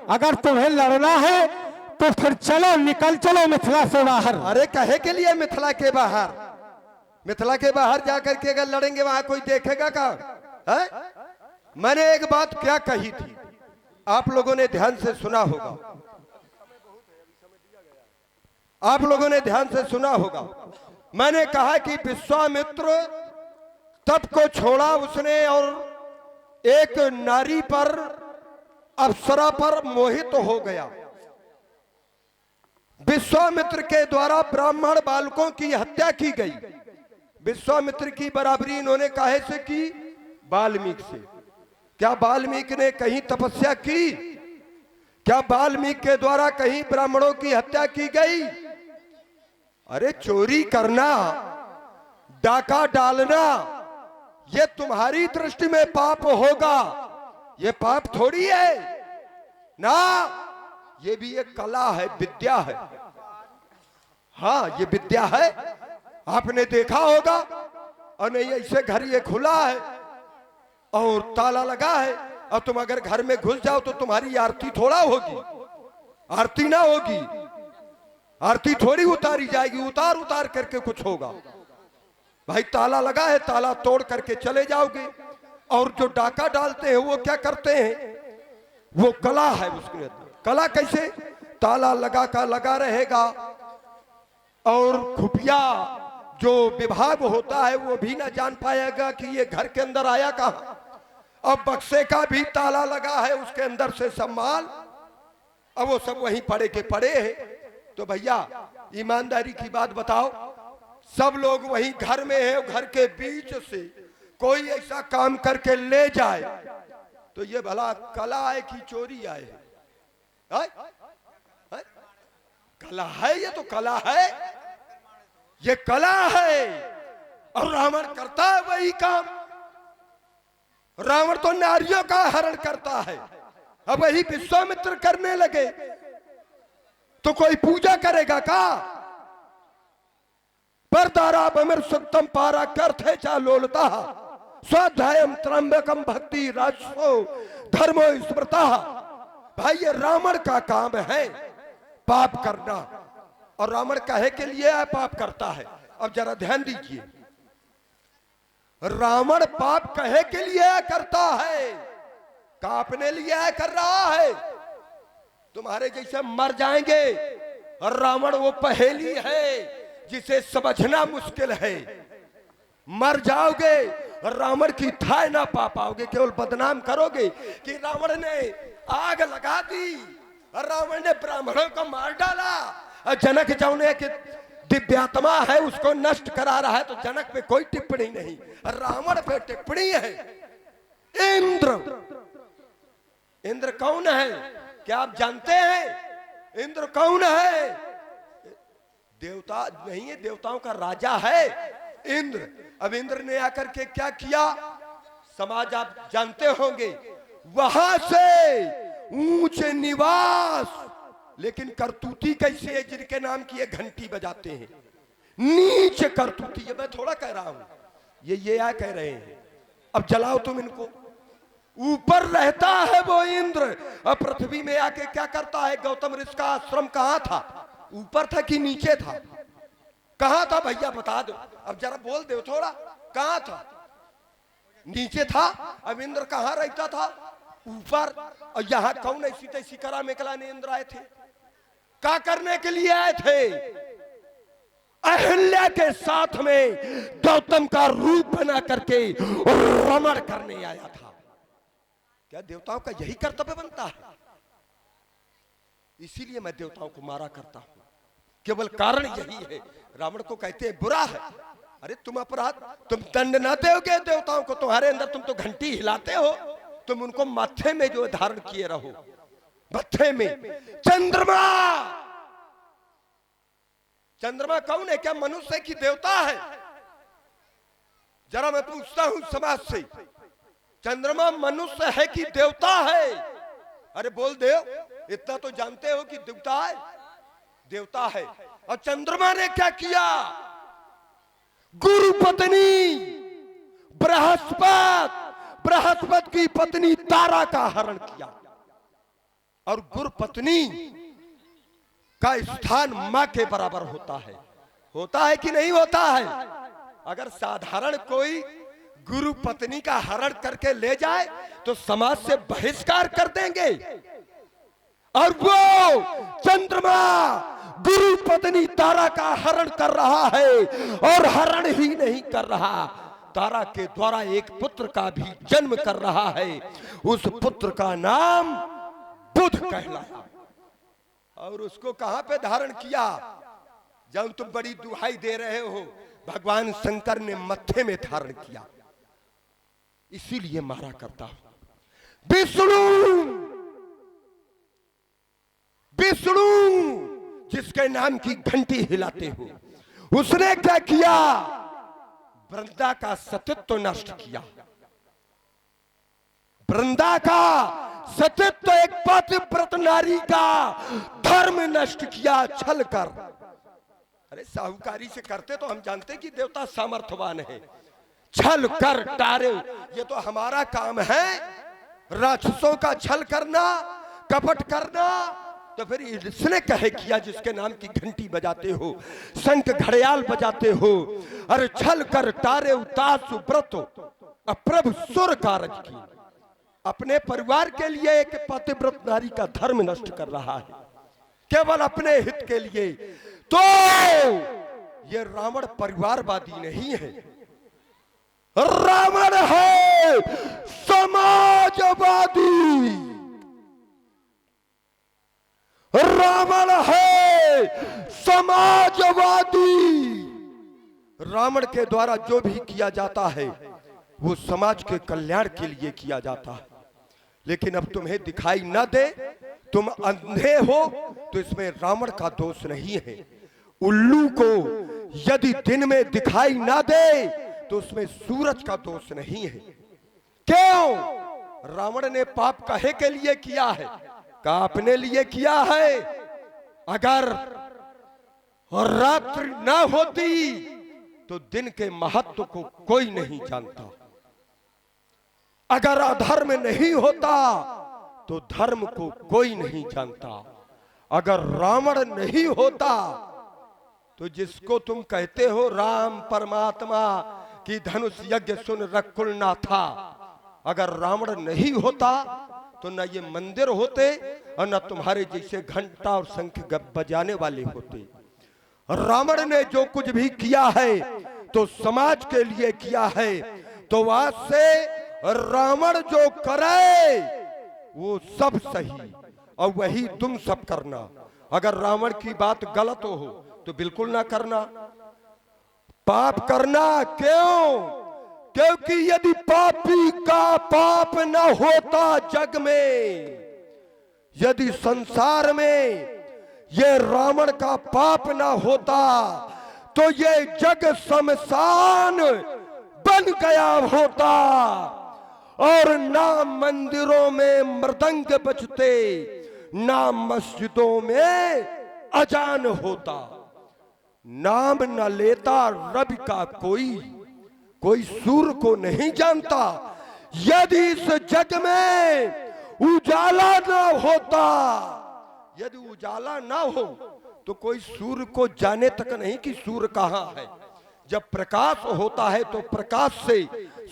अगर तुम्हें लड़ना है तो फिर चलो, निकल चलो मिथिला से बाहर। अरे कहे के लिए मिथिला के बाहर? मिथिला के बाहर जाकर के अगर लड़ेंगे वहां कोई देखेगा का है? मैंने एक बात क्या कही थी, आप लोगों ने ध्यान से सुना होगा, आप लोगों ने ध्यान से सुना होगा। मैंने कहा कि विश्वामित्र तप को छोड़ा उसने और एक नारी पर, अप्सरा पर मोहित हो गया। विश्वामित्र के द्वारा ब्राह्मण बालकों की हत्या की गई। विश्वामित्र की बराबरी इन्होंने काहे से की? वाल्मीकि से। क्या वाल्मीकि ने कहीं तपस्या की? क्या वाल्मीकि के द्वारा कहीं ब्राह्मणों की हत्या की गई? अरे चोरी करना, डाका डालना, ये तुम्हारी दृष्टि में पाप होगा, ये पाप थोड़ी है ना, ये भी एक कला है, विद्या है। हाँ ये विद्या है, आपने देखा होगा। और नहीं ऐसे घर ये खुला है और ताला लगा है, और तुम अगर घर में घुस जाओ तो तुम्हारी आरती थोड़ा होगी, आरती ना होगी, आरती थोड़ी उतारी जाएगी, उतार उतार करके कुछ होगा। भाई ताला लगा है, ताला तोड़ करके चले जाओगे। और जो डाका डालते हैं वो क्या करते हैं? वो कला है उसके अंदर। कला कैसे? ताला लगा रहेगा और खुफिया जो विभाग होता है वो भी ना जान पाएगा कि ये घर के अंदर आया कहां। अब बक्से का भी ताला लगा है, उसके अंदर से सब माल, अब वो सब वहीं पड़े के पड़े हैं। तो भैया ईमानदारी की बात बताओ, सब लोग वहीं घर में है, घर के बीच से कोई ऐसा काम करके ले जाए तो ये भला कला है कि चोरी आए है? कला है, ये तो कला है, ये कला है। और रावण करता है वही काम। रावण तो नारियों का हरण करता है, अब वही विश्वामित्र करने लगे तो कोई पूजा करेगा का? परदारा बमिर सुक्तम पारा करथे चा लोलता स्वाध्यायम त्रंबकम भक्ति राजसो धर्मो स्मृता। भाई ये रावण का काम है पाप करना, और रावण कहे के लिए पाप करता है। अब जरा ध्यान दीजिए, रावण पाप कहे के लिए करता है, का अपने लिए कर रहा है? तुम्हारे जैसे मर जाएंगे। और रावण वो पहेली है जिसे समझना मुश्किल है। मर जाओगे और रावण की थाह ना पा पाओगे, केवल बदनाम करोगे कि रावण ने आग लगा दी और रावण ने ब्राह्मणों को मार डाला। और जनक जो ने कि दिव्यात्मा है उसको नष्ट करा रहा है, तो जनक पे कोई टिप्पणी नहीं, रावण पे टिप्पणी है। इंद्र, इंद्र कौन है? क्या आप जानते हैं इंद्र कौन है? देवता नहीं है, देवताओं का राजा है इंद्र। अब इंद्र ने आकर के क्या किया समाज आप जानते होंगे, वहां से ऊंच निवास, लेकिन करतूती कैसे है जिनके नाम की ये घंटी बजाते हैं, नीच करतूती। ये मैं थोड़ा कह रहा हूं, ये क्या कह रहे हैं। अब जलाओ तुम इनको। ऊपर रहता है वो इंद्र, और पृथ्वी में आके क्या करता है? गौतम ऋषि का आश्रम कहां था? ऊपर था कि नीचे था? कहां था भैया बता दो, अब जरा बोल दो थोड़ा, कहां था? नीचे था। अब इंद्र कहां रहता था? ऊपर। और यहां कौन ऐसी तैसी करा मेकला ने इंद्र आए थे? क्या करने के लिए आए थे? अहिल्या के साथ में गौतम का रूप बना करके रमण करने आया था। क्या देवताओं का यही कर्तव्य बनता है? इसीलिए मैं देवताओं को मारा करता हूं, केवल कारण यही है। रावण को कहते हैं बुरा है। अरे तुम अपराध, तुम दंड ना दोगे देवताओं को, तुम्हारे अंदर तुम तो घंटी हिलाते हो, तुम उनको माथे में जो धारण किए रहो, मत्थे में चंद्रमा। चंद्रमा कौन है? क्या मनुष्य की देवता है? जरा मैं पूछता हूं समाज से, चंद्रमा मनुष्य है कि देवता है? अरे बोल देव। इतना तो जानते हो कि देवता है, देवता है। और चंद्रमा ने क्या किया? गुरु पत्नी बृहस्पति की पत्नी तारा का हरण किया। और गुरु पत्नी का स्थान मां के बराबर होता है कि नहीं होता है? अगर साधारण कोई गुरु पत्नी का हरण करके ले जाए तो समाज से बहिष्कार कर देंगे। और वो चंद्रमा गुरु पत्नी तारा का हरण कर रहा है, और हरण ही नहीं कर रहा, तारा के द्वारा एक पुत्र का भी जन्म कर रहा है। उस पुत्र का नाम बुध कहलाया। और उसको कहां पे धारण किया? जब तुम बड़ी दुहाई दे रहे हो, भगवान शंकर ने मत्थे में धारण किया, इसीलिए मारा करता हूं। विष्णु जिसके नाम की घंटी हिलाते हो, उसने क्या किया? वृंदा का सतीत्व नष्ट किया। वृंदा का सतीत्व, एक पतिव्रत नारी का धर्म नष्ट किया छल कर। अरे साहूकारी से करते तो हम जानते कि देवता सामर्थ्यवान है, छल कर टारे, ये तो हमारा काम है, राक्षसों का छल करना, कपट करना। तो फिर इसने कहे किया जिसके नाम की घंटी बजाते हो, शंख घड़ियाल बजाते हो, अरे छल कर टारे उतास व्रत अप्रभ सुर कारज की। अपने परिवार के लिए एक पतिव्रत नारी का धर्म नष्ट कर रहा है, केवल अपने हित के लिए। तो ये रावण परिवारवादी नहीं है, रावण है समाजवादी, रावण है समाजवादी। रावण के द्वारा जो भी किया जाता है वो समाज के कल्याण के लिए किया जाता है। लेकिन अब तुम्हें दिखाई न दे, तुम अंधे हो, तो इसमें रावण का दोष नहीं है। उल्लू को यदि दिन में दिखाई ना दे तो उसमें सूरज का दोष नहीं है। क्यों? रावण ने पाप काहे के लिए किया है? का अपने लिए किया है। अगर रात्रि ना होती तो दिन के महत्व को कोई नहीं जानता। अगर अधर्म नहीं होता तो धर्म को कोई नहीं जानता। अगर रावण नहीं होता तो जिसको तुम कहते हो राम परमात्मा की धनुष यज्ञ सुन रकुल ना था, अगर रावण नहीं होता तो न ये मंदिर होते और न तुम्हारे जैसे घंटा और शंख बजाने वाले होते। रावण ने जो कुछ भी किया है तो समाज के लिए किया है। तो आज से रावण जो करे वो सब सही और वही तुम सब करना। अगर रावण की बात गलत हो तो बिल्कुल ना करना, पाप करना। क्यों? क्योंकि यदि पापी का पाप न होता जग में, यदि संसार में ये रावण का पाप न होता तो ये जग शमशान बन गया होता और ना मंदिरों में मृदंग बजते, ना मस्जिदों में अजान होता, नाम न लेता रब का कोई सूर्य को नहीं जानता। यदि इस जग में उजाला ना होता, यदि उजाला ना हो तो कोई सूर्य को जाने तक नहीं कि सूर्य कहां है। जब प्रकाश होता है तो प्रकाश से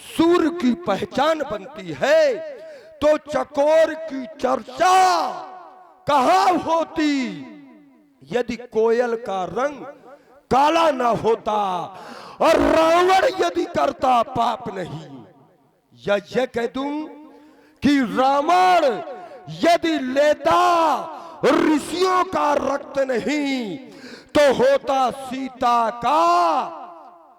सूर्य की पहचान बनती है। तो चकोर की चर्चा कहां होती यदि कोयल का रंग काला ना होता और रावण यदि करता पाप नहीं। या ये कह दूं कि रावण यदि लेता ऋषियों का रक्त नहीं तो होता सीता का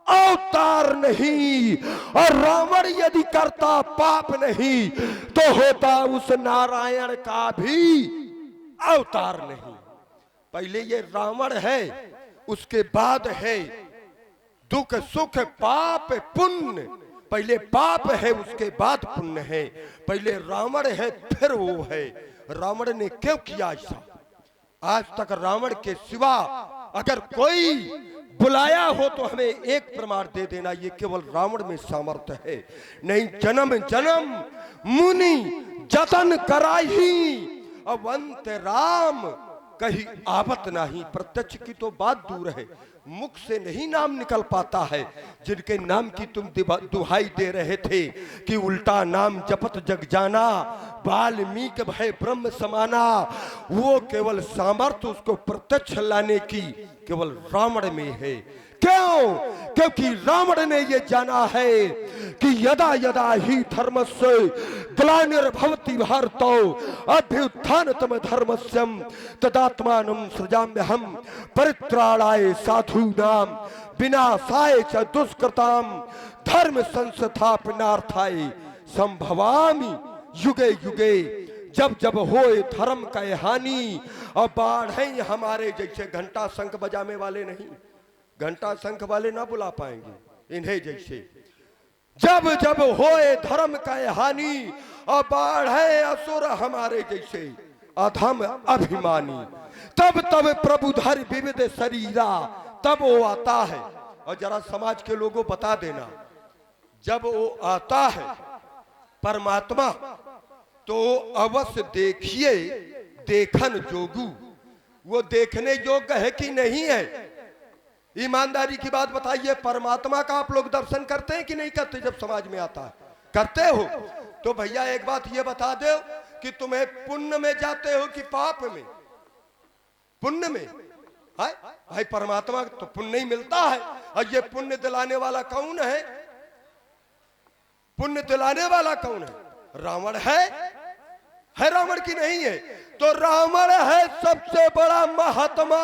अवतार नहीं, और रावण यदि करता पाप नहीं तो होता उस नारायण का भी अवतार नहीं। पहले ये रावण है, उसके बाद है दुख सुख पाप पुण्य। पहले पाप है उसके बाद पुण्य है। पहले रावण है फिर वो है। रावण ने क्यों किया ऐसा? आज तक रावण के सिवा अगर कोई बुलाया हो तो हमें एक प्रमाण दे देना, ये केवल रावण में सामर्थ्य है। नहीं जन्म जन्म मुनि जतन कराही, अवंत राम कहीं आवत नहीं। प्रत्यक्ष की तो बात दूर है, मुख से नहीं नाम निकल पाता है। जिनके नाम की तुम दुहाई दे रहे थे कि उल्टा नाम जपत जग जाना, वाल्मीकि भय ब्रह्म समाना, वो केवल सामर्थ्य उसको प्रत्यक्ष लाने की केवल रावण में है। क्यों? क्योंकि रावण ने ये जाना है कि यदा यदा ही धर्मस्य ग्लानिर्भवति भारतो अभ्युत्थानतम धर्मस्यम तदात्मानं सृजाम्यहम् परित्राणाय साधूनां विनाशाय च दुष्कृतां धर्म संस्थापनार्थाय संभवामि युगे युगे। जब जब होए धर्म का हानि और बाढ़े हमारे जैसे घंटा शंख बजाने वाले नहीं, घंटा शंख वाले ना बुला पाएंगे इन्हें जैसे। जब जब होए धर्म का हानि और बाढ़े असुर हमारे जैसे अधम अभिमानी, तब तब प्रभु धर विविध शरीरा, तब वो आता है। और जरा समाज के लोगों बता देना, जब वो आता है परमात्मा तो अवश्य देखिए देखन जोगू। वो देखने योग्य है कि नहीं है? ईमानदारी की बात बताइए, परमात्मा का आप लोग दर्शन करते हैं कि नहीं करते? जब समाज में आता है करते हो? तो भैया एक बात ये बता दो कि तुम्हें पुण्य में जाते हो कि पाप में? पुण्य में। हाय भाई, परमात्मा तो पुण्य ही मिलता है। और ये पुण्य दिलाने वाला कौन है? पुण्य दिलाने वाला कौन है? रावण है रावण की नहीं है? तो रावण है सबसे बड़ा महात्मा।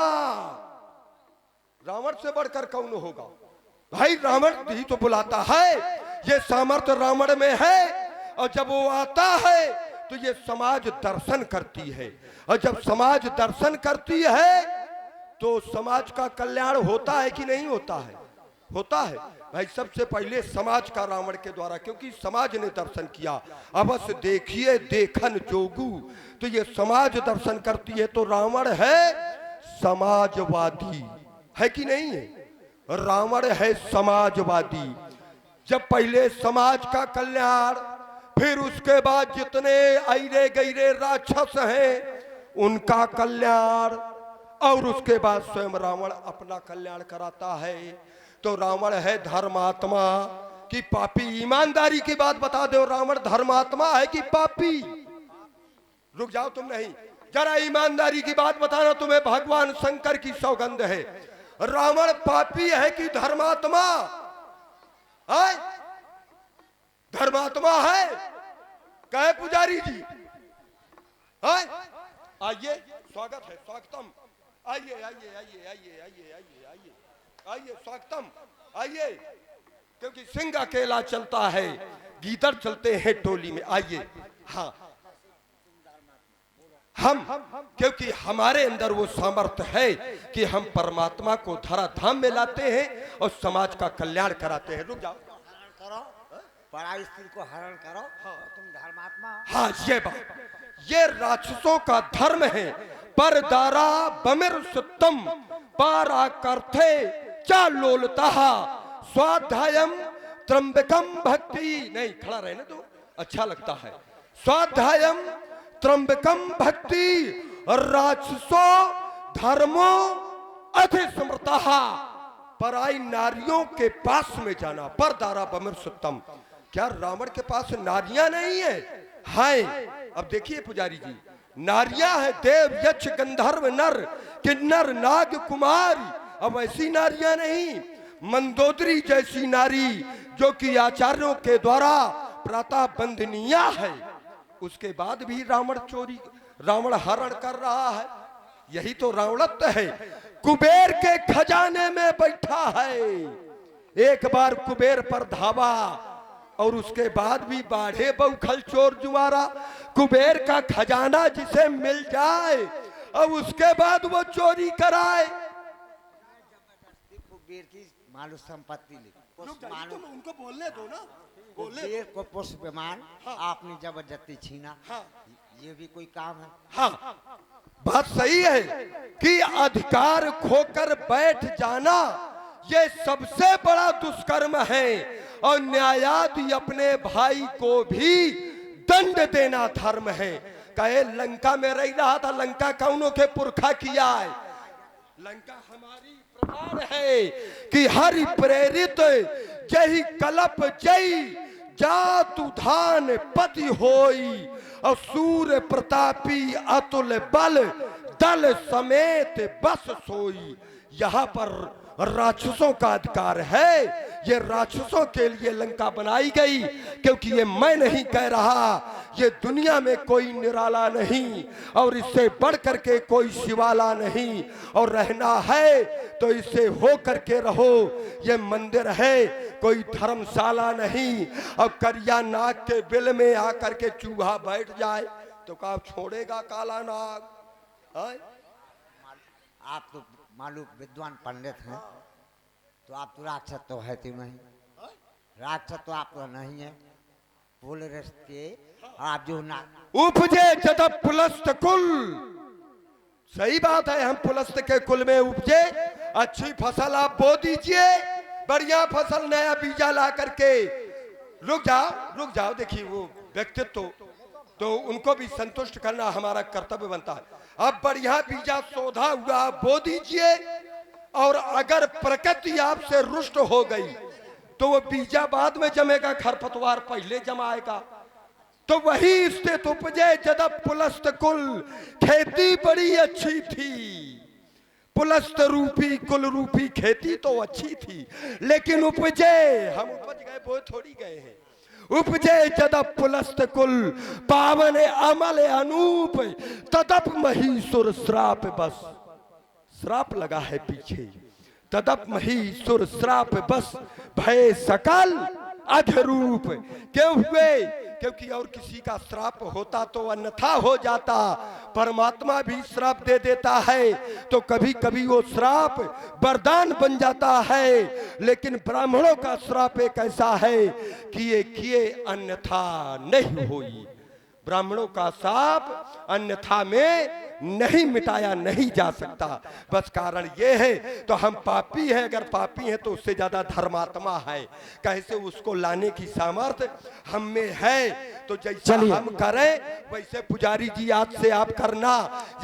रावण से बढ़कर कौन होगा भाई? रावण ही तो बुलाता है, ये सामर्थ्य रावण में है। और जब वो आता है तो ये समाज दर्शन करती है, और जब समाज दर्शन करती है तो समाज का कल्याण होता है कि नहीं होता है? होता है भाई। सबसे पहले समाज का रावण के द्वारा, क्योंकि समाज ने दर्शन किया। अवश्य देखिए देखन जोगू, तो ये समाज दर्शन करती है। तो रावण है समाजवादी, है कि नहीं है? रावण है समाजवादी। जब पहले समाज का कल्याण, फिर उसके बाद जितने ऐरे गैरे राक्षस हैं उनका कल्याण, और उसके बाद स्वयं रावण अपना कल्याण कराता है। तो रावण है धर्मात्मा कि पापी? ईमानदारी की बात बता दो, रावण धर्मात्मा है कि पापी? रुक जाओ तुम नहीं, जरा ईमानदारी की बात बताना, तुम्हें भगवान शंकर की सौगंध है। रावण पापी है कि धर्मात्मा है? धर्मात्मा है। कहे पुजारी जी? आइए, स्वागत है, स्वागतम। आइए आइए आइए आइए आइए आइए आइए आइए, स्वागतम, आइए। क्योंकि सिंह अकेला चलता है, गीदड़ चलते हैं टोली में। आइए। हाँ, हम क्योंकि हमारे अंदर वो सामर्थ्य है कि हम परमात्मा को धराधाम में लाते हैं और समाज का कल्याण कराते हैं। रुक जाओ, करो पराई स्त्री को हरण करो। हाँ। तुम धर्मात्मा। हाँ, ये बात, ये राक्षसों का धर्म है। पर दारा बमिर सुत्तम पारा करथे चा लोलता स्वाध्यायम त्र्यंबकम भक्ति। नहीं, खड़ा रहने दो, अच्छा लगता है। स्वाध्यायम त्र्यंबकम भक्ति राक्षसो धर्मो अधिस्मृता। पराई नारियों के पास में जाना। पर दारा बमिर सुत्तम, क्या रावण के पास नारियां नहीं है? हाय, अब देखिए पुजारी जी, नारियां है, देव यक्ष गंधर्व नर किन्नर नाग कुमारी। अब ऐसी नारियां नहीं, मंदोदरी जैसी नारी जो कि आचार्यों के द्वारा प्रातः बंदनिया है, उसके बाद भी रावण हरण कर रहा है। यही तो रावणत्व है। कुबेर के खजाने में बैठा है, एक बार कुबेर पर धावा और उसके बाद भी बाढ़े बउखल चोर जुआरा। कुबेर का खजाना जिसे मिल जाए और उसके बाद वो चोरी कराए। कुबेर की मालूम संपत्ति उनको बोलने दो ना, कुबेर को पुष्प विमान। हाँ। आपने जबरदस्ती छीना। हाँ। ये भी कोई काम है? हाँ, बात सही है कि अधिकार खोकर बैठ जाना ये सबसे बड़ा दुष्कर्म है, और न्यायाधि अपने भाई को भी दंड देना धर्म है। कहे लंका में रह रहा था, लंका कौनों के पुरखा किया है? लंका हमारी प्रधान है कि हरि प्रेरित जही कलप जई जातु धान पति होई, और सूर्य प्रतापी अतुल बल दल समेत बस सोई। यहाँ पर राक्षसों का अधिकार है, ये राक्षसों के लिए लंका बनाई गई, क्योंकि ये मैं नहीं कह रहा, ये दुनिया में कोई निराला नहीं और इससे बढ़ करके कोई शिवाला नहीं, और रहना है तो इससे हो करके रहो। ये मंदिर है, कोई धर्मशाला नहीं। और करिया नाग के बिल में आकर के चूहा बैठ जाए तो क्या छोड़ेगा काला नाग? आप तो मालूम विद्वान पंडित हैं, तो आप तो राक्षस तो है तो नहीं, राक्षस तो आप तो नहीं है। बोल रहे आप जो ना उपजे जदप पुलस्त कुल, सही बात है, हम पुलस्त के कुल में उपजे। अच्छी फसल आप बो दीजिए, बढ़िया फसल, नया बीजा ला करके। रुक जाओ, देखिए वो व्यक्तित्व तो उनको भी संतुष्ट करना हमारा कर्तव्य बनता है। अब बढ़िया बीजा सोधा हुआ बो दीजिए, और अगर प्रकृति आपसे रुष्ट हो गई तो वो बीजा बाद में जमेगा, खरपतवार पहले जमाएगा। तो वही स्थित उपजे जदप पुलस्त कुल, खेती बड़ी अच्छी थी, पुलस्त रूपी कुल रूपी खेती तो अच्छी थी, लेकिन उपजे, हम उपज गए वो थोड़ी गए हैं। उपजे जदप पुलस्त कुल, पावन अमल अनूप, तदप महीसुर श्राप। बस श्राप लगा है पीछे, तदप महीसुर श्राप बस, भय सकल अधरूप। क्यों हुए? क्योंकि और किसी का श्राप होता तो अन्यथा हो जाता, परमात्मा भी श्राप दे देता है तो कभी कभी वो श्राप वरदान बन जाता है। लेकिन ब्राह्मणों का श्राप एक ऐसा है कि ये किए अन्यथा नहीं होई। ब्राह्मणों का श्राप अन्यथा में नहीं मिटाया नहीं जा सकता। बस कारण ये है, तो हम पापी हैं, अगर पापी हैं तो उससे ज्यादा धर्मात्मा है, कैसे उसको लाने की सामर्थ्य हम में है। तो जैसा हम करें वैसे पुजारी जी आज से आप करना।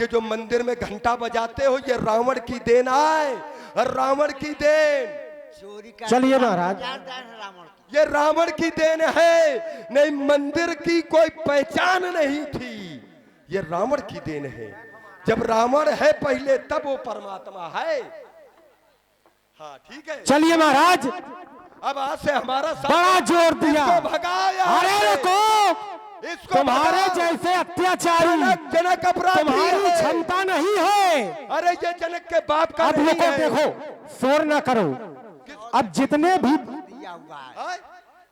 ये जो मंदिर में घंटा बजाते हो ये रावण की देन है, रावण की देन। चलिए महाराज, ये रावण की देन है, नहीं मंदिर की कोई पहचान नहीं थी, ये रावण की देन है। जब रावण है पहले तब वो परमात्मा है। हाँ ठीक है, चलिए महाराज, अब आज से हमारा बड़ा जोर दिया। इसको भगाया, अरे रुको, इसको तुम्हारे भगाओ। जैसे अत्याचारी जनक अपराधी तुम्हारी है। क्षमता नहीं है। अरे ये जनक के बाप का अब नहीं रुको, है। देखो शोर ना करो। अब जितने भी दिया हुआ है, हाँ?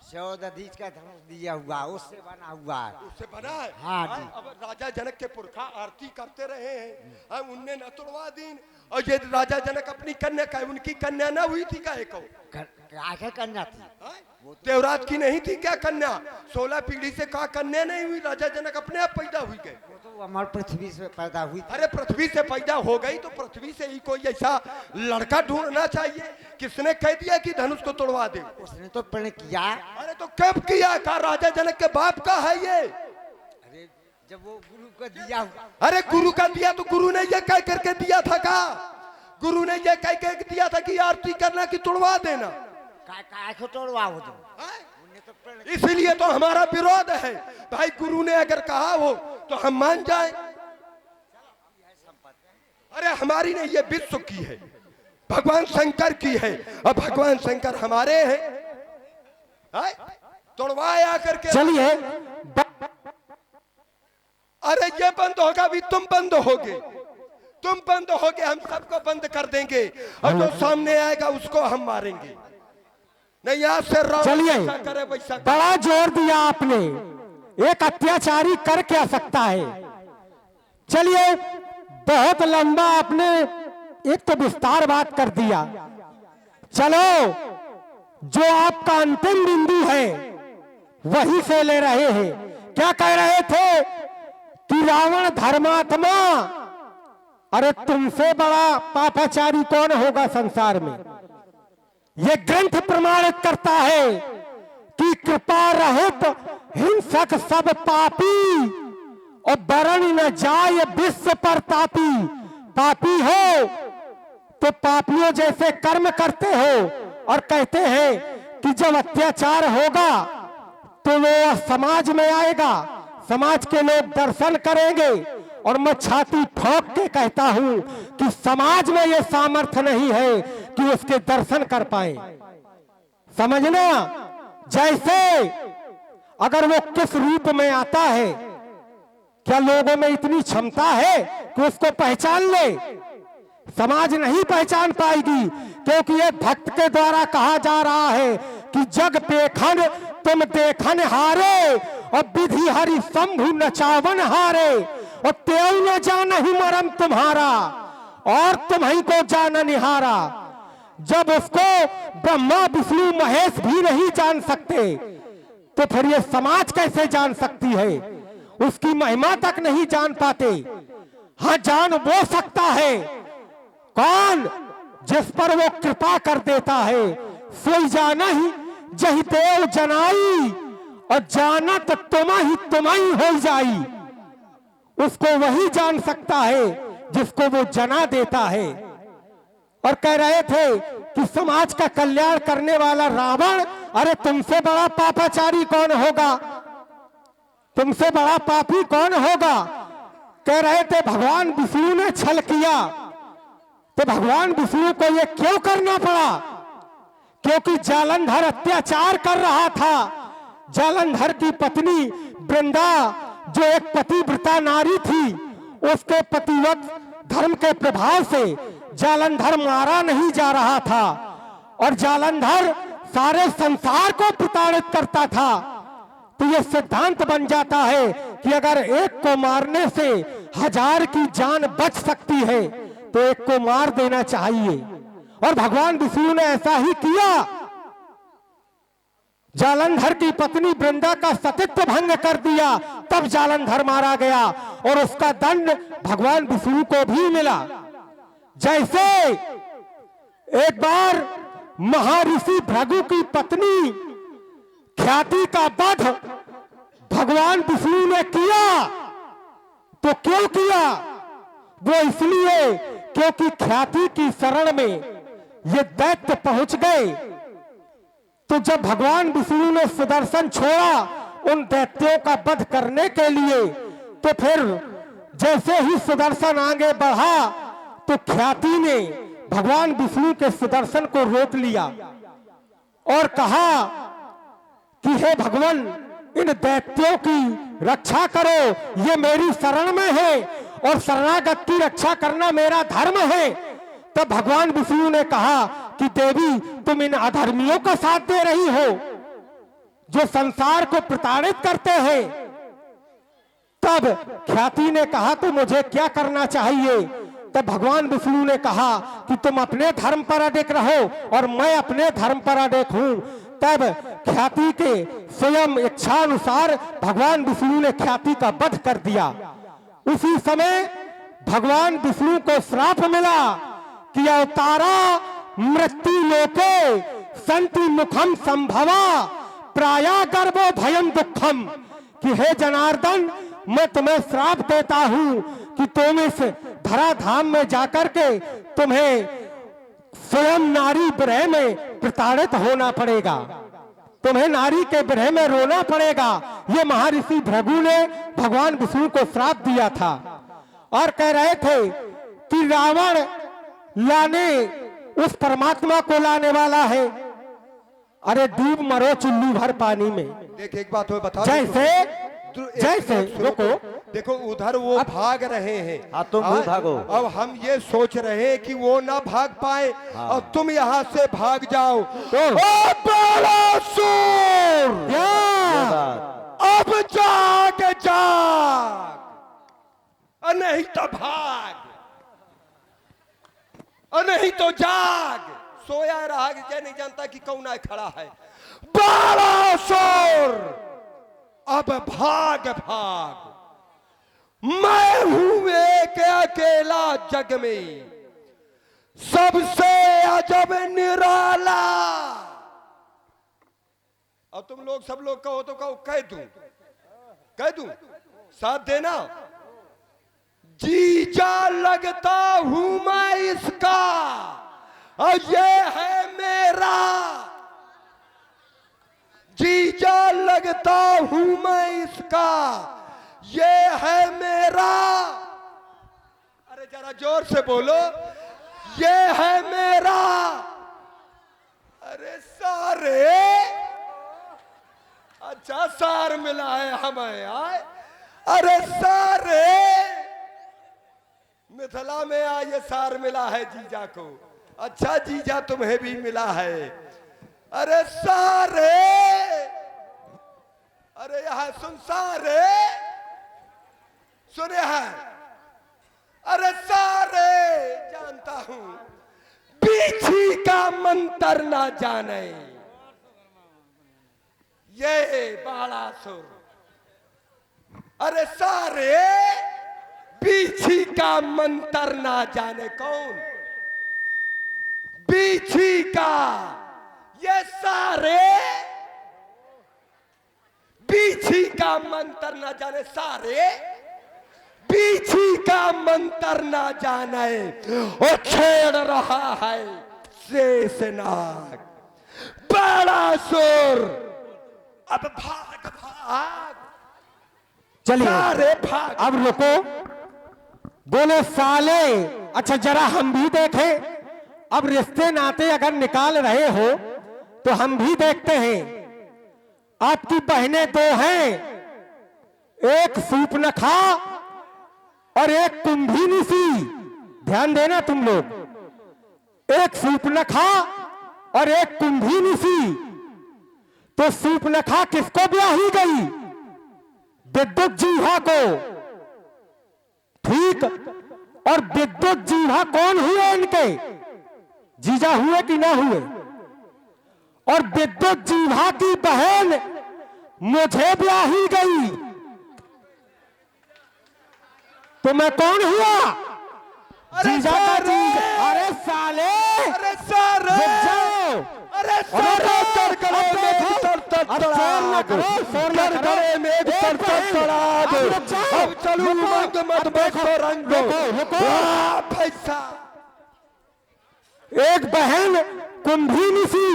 चौदधीश का धनुष दिया हुआ, उससे बना हुआ है। उससे बना है। हाँ जी। अब राजा जनक के पुरखा आरती करते रहे हैं, उनने न तोड़वा दी। और ये राजा जनक अपनी कन्या का, उनकी कन्या ना हुई थी का एक आखिर कन्या थी, देवराज की नहीं थी क्या कन्या? 16 पीढ़ी से कहा कन्या नहीं हुई, राजा जनक अपने आप पैदा हुई गए। वो तो हमारे पृथ्वी से पैदा हुई थी। अरे पृथ्वी से पैदा हो गई तो पृथ्वी से ही कोई ऐसा लड़का ढूंढना चाहिए। किसने कह दिया कि धनुष को तोड़वा दे? उसने तो प्रण किया। अरे तो कब किया? कहा राजा जनक के बाप का है ये। अरे जब वो गुरु को दिया हुआ, अरे गुरु का दिया तो गुरु ने ये कह करके दिया था का? गुरु ने ये कह के दिया था कि आरती करना कि तोड़वा देना। काय को तोड़वा हो जो, उन्हें तो प्रण। इसलिए तो हमारा विरोध है भाई, गुरु ने अगर कहा हो तो हम मान जाए। अरे हमारी नहीं, ये विश्व की है, भगवान शंकर की है, और भगवान शंकर हमारे हैं। तोड़वाया करके चलिए, अरे ये बंद होगा भी, तुम बंद होगे, तुम बंद होगे, हम सबको बंद कर देंगे, और जो सामने आएगा उसको हम मारेंगे। नहीं आज से चलिए, करे वैसा। बड़ा जोर दिया आपने। एक अत्याचारी कर क्या सकता है? चलिए, बहुत लंबा आपने एक तो विस्तार बात कर दिया। चलो, जो आपका अंतिम बिंदु है वही से ले रहे हैं। क्या कह रहे थे कि रावण धर्मात्मा, अरे तुमसे बड़ा पापाचारी कौन होगा संसार में। यह ग्रंथ प्रमाणित करता है कि कृपा रहित हिंसक सब पापी और बरण न जाय विश्व पर तापी। पापी हो तो पापियों जैसे कर्म करते हो और कहते हैं कि जब अत्याचार होगा तो वो समाज में आएगा, समाज के लोग दर्शन करेंगे। और मैं छाती ठोक के कहता हूं कि समाज में यह सामर्थ्य नहीं है कि उसके दर्शन कर पाए। समझना, जैसे अगर वो किस रूप में आता है, क्या लोगों में इतनी क्षमता है कि उसको पहचान ले? समाज नहीं पहचान पाएगी, क्योंकि ये भक्त के द्वारा कहा जा रहा है कि जग पेखन तुम देखन हारे और विधि हरि शंभु नचावन हारे और तेऊ न जान ही मरम तुम्हारा और तुम्हीं को जान निहारा। जब उसको ब्रह्मा विष्णु महेश भी नहीं जान सकते तो फिर ये समाज कैसे जान सकती है? उसकी महिमा तक नहीं जान पाते। हाँ, जान वो सकता है, कौन? जिस पर वो कृपा कर देता है। सोई जाना ही जही देव जनाई और जानत तुम्ही हो जाई। उसको वही जान सकता है जिसको वो जना देता है। और कह रहे थे कि समाज का कल्याण करने वाला रावण, अरे तुमसे बड़ा पापाचारी कौन होगा, तुमसे बड़ा पापी कौन होगा। कह रहे थे भगवान विष्णु ने छल किया, तो भगवान विष्णु को यह क्यों करना पड़ा? क्योंकि जालंधर अत्याचार कर रहा था। जालंधर की पत्नी वृंदा, जो एक पतिव्रता नारी थी, उसके पतिव्रत धर्म के प्रभाव से जालंधर मारा नहीं जा रहा था और जालंधर सारे संसार को प्रताड़ित करता था। तो यह सिद्धांत बन जाता है कि अगर एक को मारने से 1000 की जान बच सकती है तो एक को मार देना चाहिए। और भगवान विष्णु ने ऐसा ही किया। जालंधर की पत्नी वृंदा का सतीत्व भंग कर दिया, तब जालंधर मारा गया और उसका दंड भगवान विष्णु को भी मिला। जैसे एक बार महर्षि भृगु की पत्नी ख्याति का वध भगवान विष्णु ने किया। तो क्यों किया? वो इसलिए क्योंकि ख्याति की शरण में ये दैत्य पहुंच गए। तो जब भगवान विष्णु ने सुदर्शन छोड़ा उन दैत्यों का वध करने के लिए, तो फिर जैसे ही सुदर्शन आगे बढ़ा तो ख्याति ने भगवान विष्णु के सुदर्शन को रोक लिया और कहा कि हे भगवान, इन दैत्यों की रक्षा करो, ये मेरी शरण में है और शरणागत की रक्षा करना मेरा धर्म है। तब भगवान विष्णु ने कहा कि देवी, तुम इन अधर्मियों का साथ दे रही हो जो संसार को प्रताड़ित करते हैं। तब ख्याति ने कहा तो मुझे क्या करना चाहिए? तब भगवान विष्णु ने कहा कि तुम अपने धर्म पर अडिग रहो और मैं अपने धर्म पर अडिग हूं। तब ख्याति के स्वयं इच्छानुसार भगवान विष्णु ने ख्याति का वध कर दिया। उसी समय भगवान विष्णु को श्राप मिला कि अवतारा मृत्यु लोके संति मुखम संभवा प्राया गर्भो भयम दुखम, कि हे जनार्दन, मैं तुम्हें श्राप देता हूं कि तुम इस धराधाम में जाकर के तुम्हें स्वयं नारी विरह में प्रताड़ित होना पड़ेगा, तुम्हें नारी के विरह में रोना पड़ेगा। ये महर्षि भृगु ने भगवान विष्णु को श्राप दिया था और कह रहे थे कि रावण लाने उस परमात्मा को लाने वाला है। अरे डूब मरो चुल्लू भर पानी में। देख, एक बात हो बता, जैसे रुको, देखो उधर वो भाग रहे हैं। हाँ, तुम भी भागो। अब हम ये सोच रहे हैं कि वो ना भाग पाए और तुम यहाँ से भाग जाओ। ओ बालासुर, अब जाग जाग, और नहीं तो भाग, और नहीं तो जाग। सोया रहा ये नहीं जानता कि कौन आए खड़ा है। बालासुर, अब भाग भाग। मैं हूं एक अकेला जग में, सबसे अजब निराला। और तुम लोग सब लोग कहो तो कहो, कह दूं साथ देना। जीजा लगता हूं मैं इसका और ये है मेरा, जीजा लगता हूं मैं इसका ये है मेरा। अरे जरा जोर से बोलो, ये है मेरा। अरे सारे, अच्छा सार मिला है हमें आए। अरे सारे मिथिला में आए सार मिला है जीजा को। अच्छा जीजा तुम्हें भी मिला है। अरे सारे, अरे यहां सुन सारे, सुने हैं। अरे सारे जानता हूं बीछी का मंत्र ना जाने ये बालासुर। अरे सारे बीछी का मंत्र ना जाने कौन? बीछी का। ये सारे बीछी का मंत्र ना जाने, सारे बीछी का मंत्र ना जाने वो छेड़ रहा है शेषनाग बालासुर। अब भाग भाग, चलिए सारे भाग। अब रुको, बोले साले। अच्छा जरा हम भी देखें। अब रिश्ते नाते अगर निकाल रहे हो तो हम भी देखते हैं। आपकी बहनें दो हैं, एक सूपनखा और एक कुंभिनी सी। ध्यान देना तुम लोग, एक सूपनखा और एक कुंभिनी सी। तो सूपनखा किसको ब्याही गई? विद्युत जीवा को, ठीक। और विद्युत जीवा कौन हुए? इनके जीजा हुए कि ना हुए? और विद्युत जीवा की बहन मुझे ब्याही गई तो मैं कौन हुआ? जीजा का जीजा। अरे साले, अरे सारे, अरे सारे कर करे में तर करे में तड़तड़ा दो। अब चलू मंग मत बैठो रंग पैसा। एक बहन कुंभिनी सी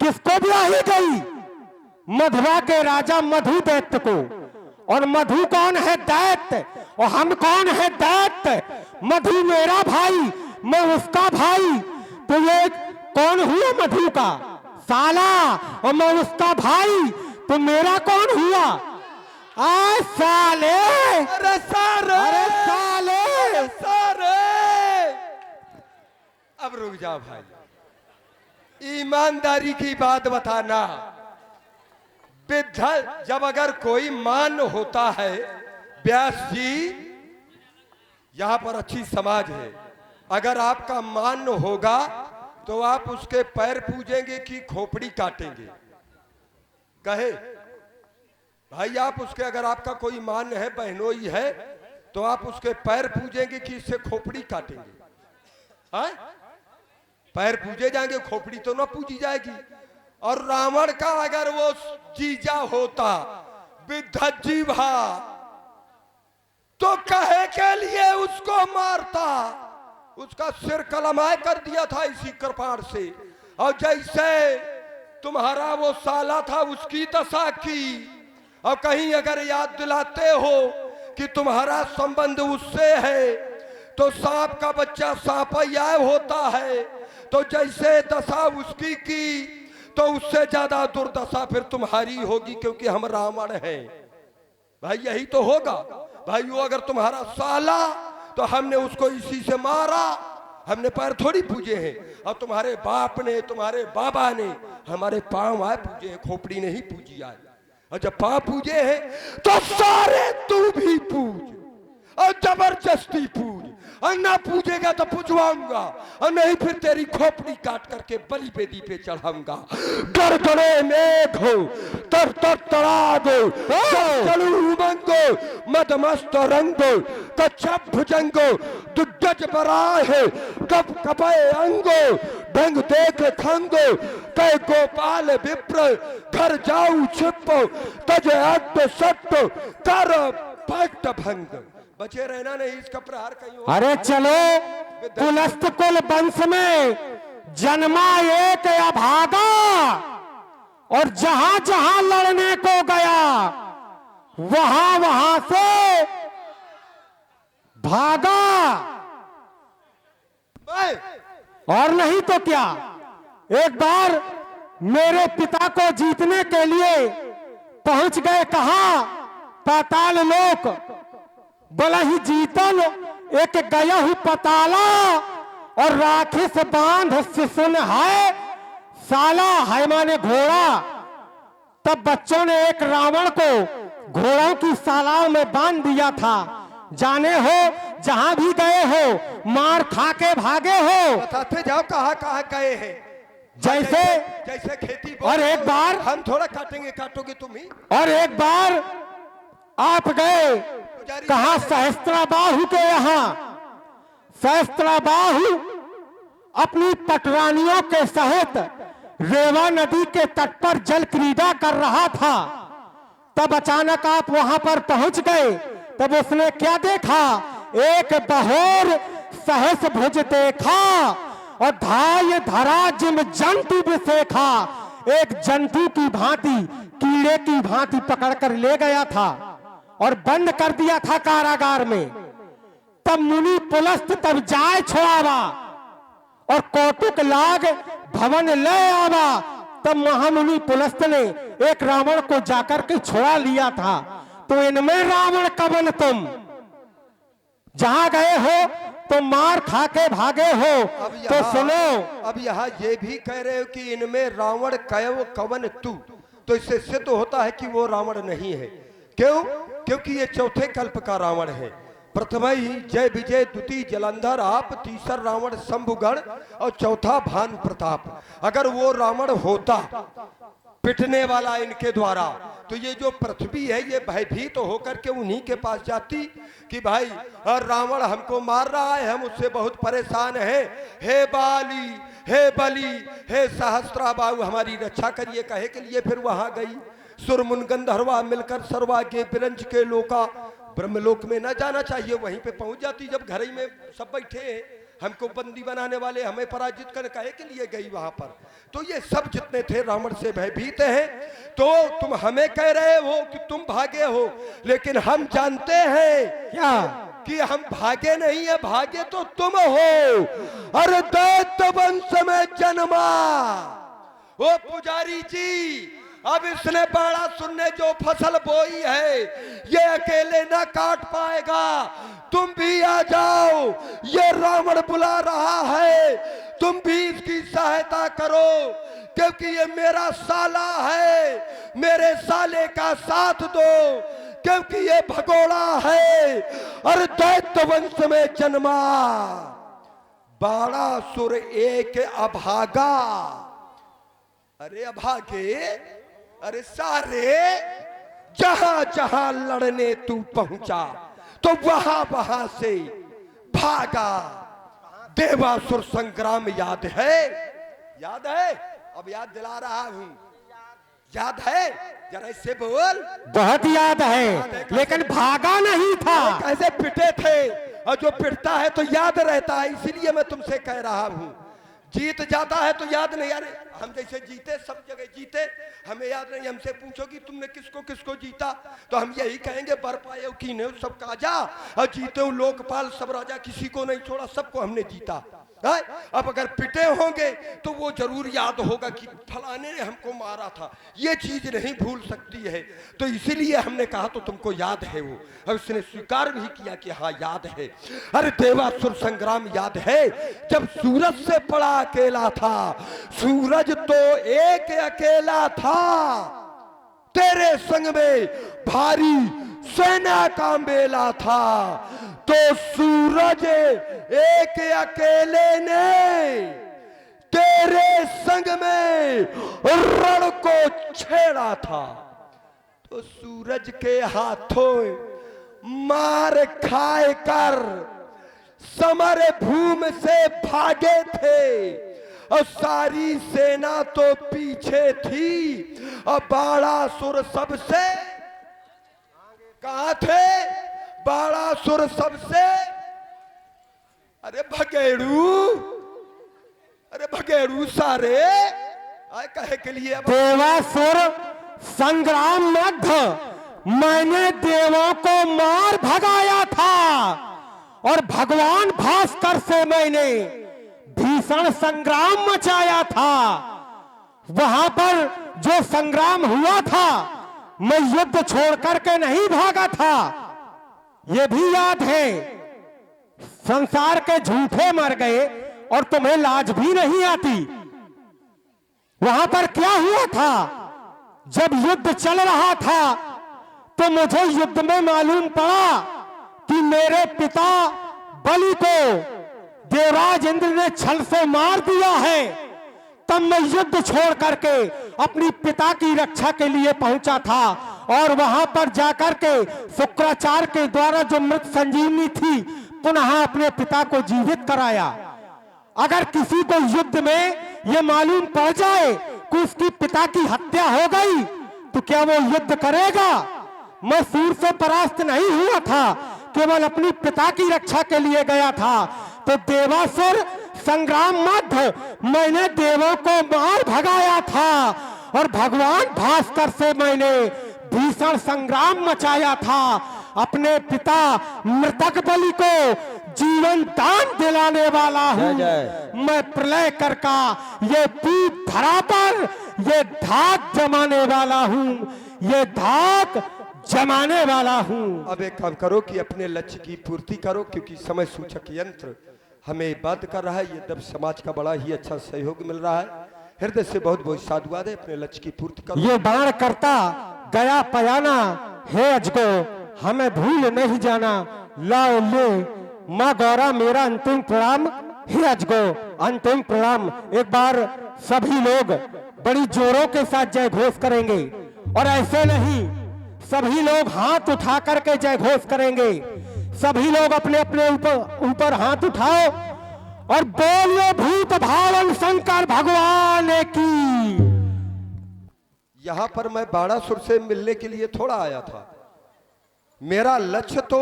किसको ब्याही गई? मधुरा के राजा मधु दैत्य को। और मधु कौन है? दैत्य। और हम कौन है? दैत्य। मधु मेरा भाई, मैं उसका भाई। तो ये कौन हुआ? मधु का साला। और मैं उसका भाई, तो मेरा कौन हुआ? आ साले, अरे सारे, अरे साले, सारे। अब रुक जाओ भाई, ईमानदारी की बात बताना। विद्या जब अगर कोई मान होता है, व्यास जी यहां पर अच्छी समाज है, अगर आपका मान होगा तो आप उसके पैर पूजेंगे कि खोपड़ी काटेंगे? कहे भाई, आप उसके, अगर आपका कोई मान है, बहनोई है, तो आप उसके पैर पूजेंगे कि इससे खोपड़ी काटेंगे? हाँ? पैर पूजे जाएंगे, खोपड़ी तो ना पूजी जाएगी। और रावण का अगर वो जीजा होता विद्युत जीवा, तो कहे के लिए उसको मारता, उसका सिर कलमाए कर दिया था इसी कृपाण से। और जैसे तुम्हारा वो साला था उसकी दशा की। और कहीं अगर याद दिलाते हो कि तुम्हारा संबंध उससे है, तो सांप का बच्चा सांपैया होता है। तो जैसे दशा उसकी की, तो उससे ज्यादा दुर्दशा फिर तुम्हारी होगी, क्योंकि हम रावण हैं। भाई यही तो होगा। भाई वो अगर तुम्हारा साला, तो हमने उसको इसी से मारा, हमने पैर थोड़ी पूजे हैं। और तुम्हारे बाप ने, तुम्हारे बाबा ने हमारे पांव आए पूजे हैं, खोपड़ी नहीं पूजी आए। और जब पांव पूजे हैं तो सारे तू भी पूज। और जबरदस्ती पूज, और ना पूजेगा तो पूजवाऊंगा, और नहीं फिर तेरी खोपड़ी काट करके बलि बेदी पे चढ़ाऊंगा। गड़गड़े मेघ हो, तर तर तड़ागो, चलू उमंगो, मदमस्त रंगो, कच्छप भुजंगो, दुग्गज बराहे, कप कपे अंगो, ढंग देख खंगो, कह गोपाल विप्र, घर जाऊ छिपो, तज अट्ट सट्ट, कर पट्ट भंग। बचे रहना नहीं इसका प्रहार कहीं हो। अरे चलो, कुलस्त कुल वंश में जन्मा एक अभागा, और जहां जहां लड़ने को गया वहां वहां से भागा। और नहीं तो क्या, एक बार मेरे पिता को जीतने के लिए पहुंच गए कहां, पाताल लोक। बोला ही जीतल एक गया ही पताला, और राखी से बांध शिशन है साला, है माने घोड़ा। तब बच्चों ने एक रावण को घोड़ों की सालाओं में बांध दिया था। जाने हो जहां भी गए हो मार खा के भागे हो। बताते जाओ कहाँ कहाँ गए हैं। जैसे जैसे खेती, और एक बार हम थोड़ा काटेंगे, काटोगे तुम ही। और एक बार आप गए कहा, सहस्त्राबाहु के यहाँ। सहस्त्राबाहु अपनी पटरानियों के सहित रेवा नदी के तट पर जल क्रीड़ा कर रहा था। तब अचानक आप वहां पर पहुंच गए। तब उसने क्या देखा, एक बहोर सहस भुज देखा, और धाय धरा जिम जंतु बिसेखा। एक जंतु की भांति, कीड़े की भांति पकड़कर ले गया था और बंद कर दिया था कारागार में। तब मुनि पुलस्त तब जाय छोड़ावा, और कौतुक लाग भवन ले आवा। तब महामुनि पुलस्त ने एक रावण को जाकर के छोड़ा लिया था। तो इनमें रावण कवन तुम, जहां गए हो तो मार खा के भागे हो। तो सुनो, अब यहाँ ये भी कह रहे हो कि इनमें रावण कयो कवन तू, तो इससे सिद्ध होता है कि वो रावण नहीं है। क्यों? क्योंकि ये चौथे कल्प का रावण है। प्रथम ही जय विजय, द्वितीय जलंधर आप, तीसरा रावण शंभुगढ़, और चौथा भानु प्रताप। अगर वो रावण होता पिटने वाला इनके द्वारा, तो ये जो पृथ्वी है ये भयभीत तो होकर के उन्हीं के पास जाती कि भाई रावण हमको मार रहा है, हम उससे बहुत परेशान हैं, हे बाली, हे बली, हे सहस्त्राबाहु हमारी रक्षा करिए, कहे के लिए फिर वहां गई। सुरमुन गंधर्वा मिलकर सर्वा के बिरंज के लोका, ब्रह्मलोक में न जाना चाहिए, वहीं पे पहुंच जाती। जब घर ही में सब बैठे हैं, हमको बंदी बनाने वाले, हमें पराजित कर कहे के लिए गई वहां पर। तो ये सब जितने थे रावण से भयभीत हैं। तो तुम हमें कह रहे हो कि तुम भागे हो, लेकिन हम जानते हैं क्या कि हम भागे नहीं है, भागे तो तुम हो। अरे दैत्य वंश में जन्मा ओ पुजारी जी, अब इसने बाड़ा सुनने जो फसल बोई है ये अकेले ना काट पाएगा, तुम भी आ जाओ, ये रावण बुला रहा है, तुम भी इसकी सहायता करो, क्योंकि ये मेरा साला है, मेरे साले का साथ दो, क्योंकि ये भगोड़ा है और दैत्य वंश में जन्मा। बाड़ा सुर एक अभागा। अरे अभागे, अरे सारे जहां जहां लड़ने तू पहुंचा तो वहां वहां से भागा। देवासुर संग्राम याद है? याद है? अब याद दिला रहा हूं, याद है? जरा इससे बोल। बहुत याद है, लेकिन भागा नहीं था। कैसे पिटे थे, और जो पिटता है तो याद रहता है, इसीलिए मैं तुमसे कह रहा हूं। जीत जाता है तो याद नहीं। अरे हम जैसे जीते, सब जगह जीते, हमें याद नहीं। हमसे पूछो कि तुमने किसको किसको जीता, तो हम यही कहेंगे बर पाए की ने सब काजा, और जीते हूँ लोकपाल सब राजा, किसी को नहीं छोड़ा, सबको हमने जीता है? अब अगर पिटे होंगे तो वो जरूर याद होगा कि फलाने ने हमको मारा था, ये चीज नहीं भूल सकती है। तो इसीलिए हमने कहा तो तुमको याद है वो, और उसने स्वीकार भी किया कि हाँ याद है। अरे देवासुर संग्राम याद है, जब सूरज से बड़ा अकेला था, सूरज तो एक अकेला था, तेरे संग में भारी सेना का मेला था, तो सूरज एक अकेले ने तेरे संग में रण को छेड़ा था। तो सूरज के हाथों मार खाए कर समर भूमि से भागे थे, और सारी सेना तो पीछे थी, और बाणासुर सबसे कहां थे? बाणासुर सबसे अरे भगेड़ू सारे आए कहे के लिए। देवासुर संग्राम मध्य मैंने देवों को मार भगाया था, और भगवान भास्कर से मैंने भीषण संग्राम मचाया था। वहां पर जो संग्राम हुआ था, मैं युद्ध छोड़ करके नहीं भागा था, यह भी याद है। संसार के झूठे मर गए और तुम्हें लाज भी नहीं आती। वहां पर क्या हुआ था? जब युद्ध चल रहा था तो मुझे युद्ध में मालूम पड़ा कि मेरे पिता बलि को देवराज इंद्र ने छल से मार दिया है। तब मैं युद्ध छोड़ करके अपनी पिता की रक्षा के लिए पहुंचा था, और वहां पर जाकर के शुक्राचार्य के द्वारा जो मृत संजीवनी थी, पुनः अपने पिता को जीवित कराया। अगर किसी को युद्ध में यह मालूम पड़ जाए कि उसकी पिता की हत्या हो गई, तो क्या वो युद्ध करेगा? मैं सूर से परास्त नहीं हुआ था, केवल अपनी पिता की रक्षा के लिए गया था। तो देवासुर संग्राम मध्य मैंने देवों को मार भगाया था, और भगवान भास्कर से मैंने भीषण संग्राम मचाया था। अपने पिता मृतक बलि को जीवन दान दिलाने वाला हूँ। मैं प्रलय कर का ये पीठ धरा पर ये धाक जमाने वाला हूँ, ये धाक जमाने वाला हूँ। अब एक काम करो कि अपने लक्ष्य की पूर्ति करो, क्योंकि समय सूचक यंत्र हमें बात कर रहा है। ये तब समाज का बड़ा ही अच्छा सहयोग मिल रहा है। हृदय से बहुत बहुत साधुवाद है। अपने लक्ष्य की पूर्ति करो। ये बाण करता गया पयाना, हे अजगो हमें भूल नहीं जाना। लाओ ले माँ गौरा मेरा अंतिम प्रणाम, हे अजगो अंतिम प्रणाम। एक बार सभी लोग बड़ी जोरों के साथ जय घोष करेंगे, और ऐसे नहीं, सभी लोग हाथ उठा करके जय घोष करेंगे। सभी लोग अपने अपने ऊपर हाथ उठाओ और बोलो भूत भावन शंकर भगवान की। यहां पर मैं बाणासुर से मिलने के लिए थोड़ा आया था। मेरा लक्ष्य तो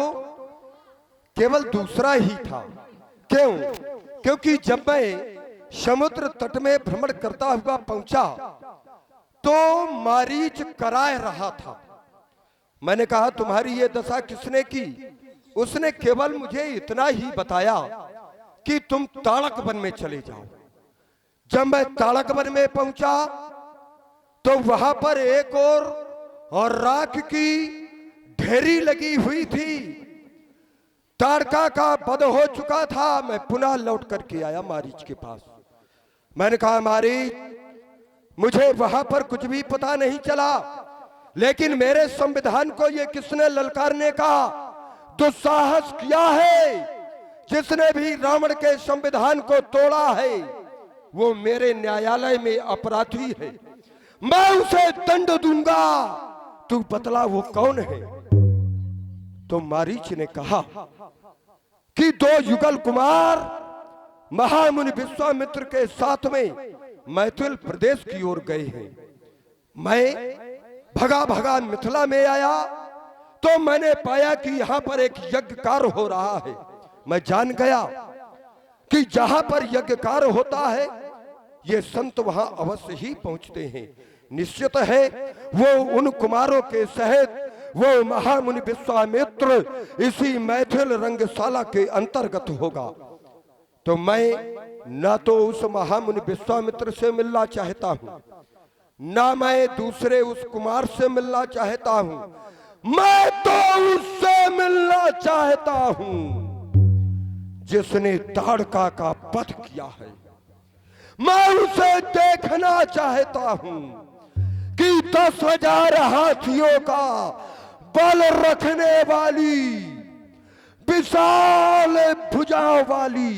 केवल दूसरा ही था। क्यों? क्योंकि जब मैं समुद्र तट में भ्रमण करता हुआ पहुंचा तो मारीच कराए रहा था। मैंने कहा तुम्हारी ये दशा किसने की? उसने केवल मुझे इतना ही बताया कि तुम ताड़क वन में चले जाओ। जब मैं ताड़क वन में पहुंचा तो वहां पर एक और राख की ढेरी लगी हुई थी। ताड़का का वध हो चुका था। मैं पुनः लौट करके आया मारीच के पास। मैंने कहा मारीच, मुझे वहां पर कुछ भी पता नहीं चला, लेकिन मेरे संविधान को ये किसने ललकारने का दुस्साहस किया है? जिसने भी रावण के संविधान को तोड़ा है वो मेरे न्यायालय में अपराधी है। मैं उसे दंड दूंगा। तू बतला वो कौन है? तो मारीच ने कहा कि 2 युगल कुमार महामुनि विश्वामित्र के साथ में मैथिल प्रदेश की ओर गए हैं। मैं भगा भगा मिथिला में आया तो मैंने पाया कि यहां पर एक यज्ञ कार्य हो रहा है। मैं जान गया कि जहां पर यज्ञ कार्य होता है ये संत वहां अवश्य ही पहुंचते हैं। निश्चित है वो उन कुमारों के सहित वो महामुनि विश्वामित्र इसी मैथिल रंगशाला के अंतर्गत होगा। तो मैं ना तो उस महामुनि विश्वामित्र से मिलना चाहता हूं, ना मैं दूसरे उस कुमार से मिलना चाहता हूं। मैं तो उससे मिलना चाहता हूं जिसने ताड़का का वध किया है। मैं उसे देखना चाहता हूं कि 10,000 हाथियों का बल रखने वाली, विशाल भुजाओं वाली,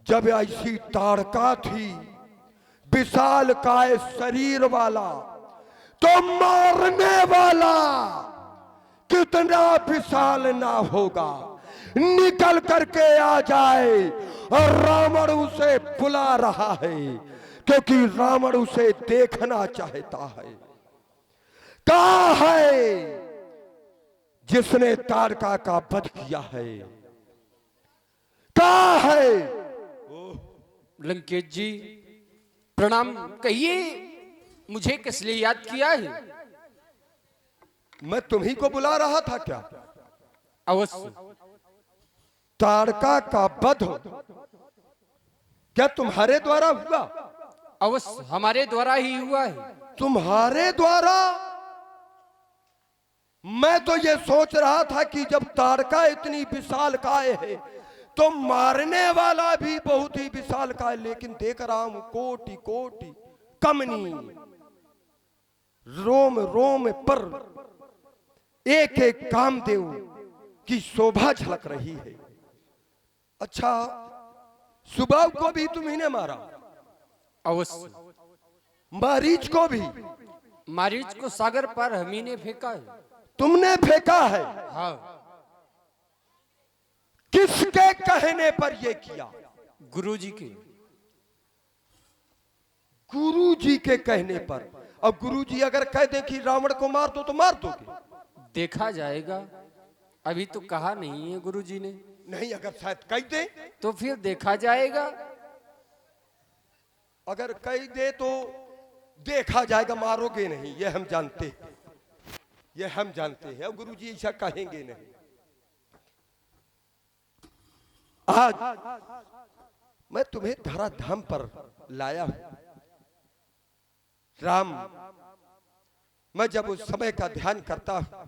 जब ऐसी ताड़का थी, विशाल काय शरीर वाला, तो मारने वाला कितना विशाल ना होगा, निकल करके आ जाए। और रावण उसे बुला रहा है, क्योंकि रावण उसे देखना चाहता है। कहाँ है जिसने ताड़का का वध किया है? कहाँ है? लंकेश जी प्रणाम, कहिए मुझे किस लिए याद किया है? मैं तुम्ही को बुला रहा था क्या? अवश्य। ताड़का का वध क्या तुम्हारे द्वारा हुआ? अवश्य हमारे द्वारा ही हुआ है। तुम्हारे द्वारा? मैं तो ये सोच रहा था कि जब ताड़का इतनी विशाल काय है तो मारने वाला भी बहुत ही विशाल काय, लेकिन देख रहा हूं कोटि कोटि कमनी, रोम रोम पर एक एक कामदेव की शोभा झलक रही है। अच्छा, सुबाव को भी तुम्ही ने मारा? अवश्य। मारीच को भी? मारीच को सागर पर हम ही ने फेंका है। तुमने फेंका है? हाँ। किसके कहने पर यह किया? गुरुजी के। गुरुजी के कहने पर? अब गुरुजी अगर कह दे कि रावण को मार दो तो मार दोगे? देखा जाएगा, अभी तो कहा नहीं है गुरुजी ने। नहीं, अगर शायद कह दे तो फिर देखा जाएगा। अगर कह दे तो देखा जाएगा, मारोगे नहीं, ये हम जानते हैं, ये हम जानते हैं। अब गुरुजी ऐसा कहेंगे नहीं। आज मैं तुम्हें धराधाम पर लाया हूं। राम, मैं जब उस समय का ध्यान करता हूं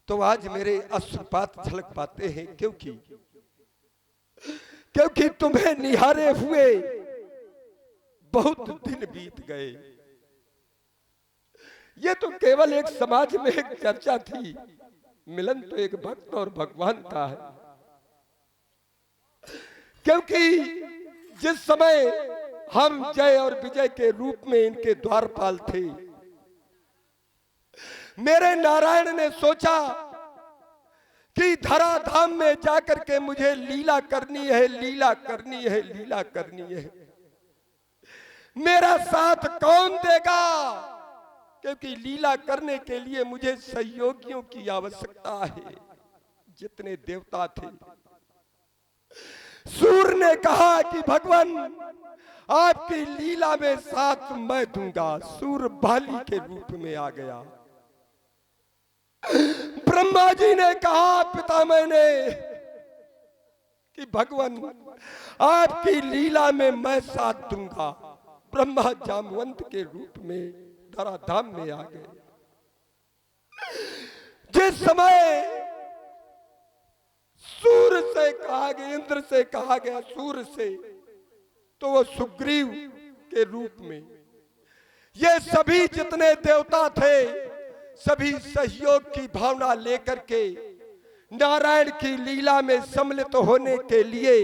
तो आज मेरे अश्रुपात झलक पाते हैं, क्योंकि तुम्हें निहारे हुए बहुत दिन बीत गए। ये तो केवल एक समाज में एक चर्चा थी, मिलन तो एक भक्त और भगवान का है। क्योंकि जिस समय हम जय और विजय के रूप में इनके द्वारपाल थे, मेरे नारायण ने सोचा कि धराधाम में जाकर के मुझे लीला करनी है, लीला करनी है, लीला करनी है। मेरा साथ कौन देगा? क्योंकि लीला करने के लिए मुझे सहयोगियों की आवश्यकता है। जितने देवता थे, सूर्य ने कहा कि भगवान आपकी लीला में साथ मैं दूंगा। सूर्य बाली के रूप में आ गया। ब्रह्मा जी ने कहा पितामह ने कि भगवान आपकी लीला में मैं साथ दूंगा। ब्रह्मा जामवंत के रूप में धराधाम में आ गए। जिस समय सूर्य से कहा गया, इंद्र से कहा गया सूर्य से, तो वो सुग्रीव के रूप में, ये सभी जितने देवता थे सभी सहयोग की भावना लेकर के नारायण की लीला में सम्मिलित होने के लिए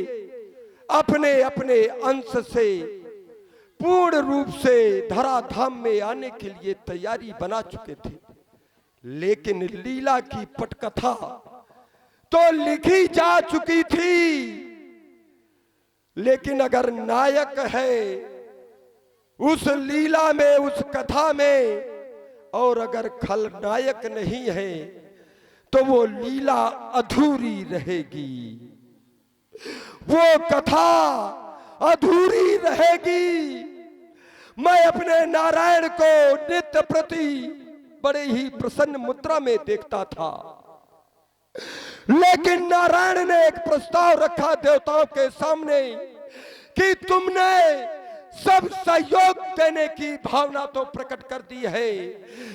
अपने अपने अंश से पूर्ण रूप से धराधाम में आने के लिए तैयारी बना चुके थे। लेकिन लीला की पटकथा तो लिखी जा चुकी थी, लेकिन अगर नायक है उस लीला में, उस कथा में, और अगर खलनायक नहीं है तो वो लीला अधूरी रहेगी, वो कथा अधूरी रहेगी। मैं अपने नारायण को नित्य प्रति बड़े ही प्रसन्न मुद्रा में देखता था, लेकिन नारायण ने एक प्रस्ताव रखा देवताओं के सामने कि तुमने सब सहयोग देने की भावना तो प्रकट कर दी है,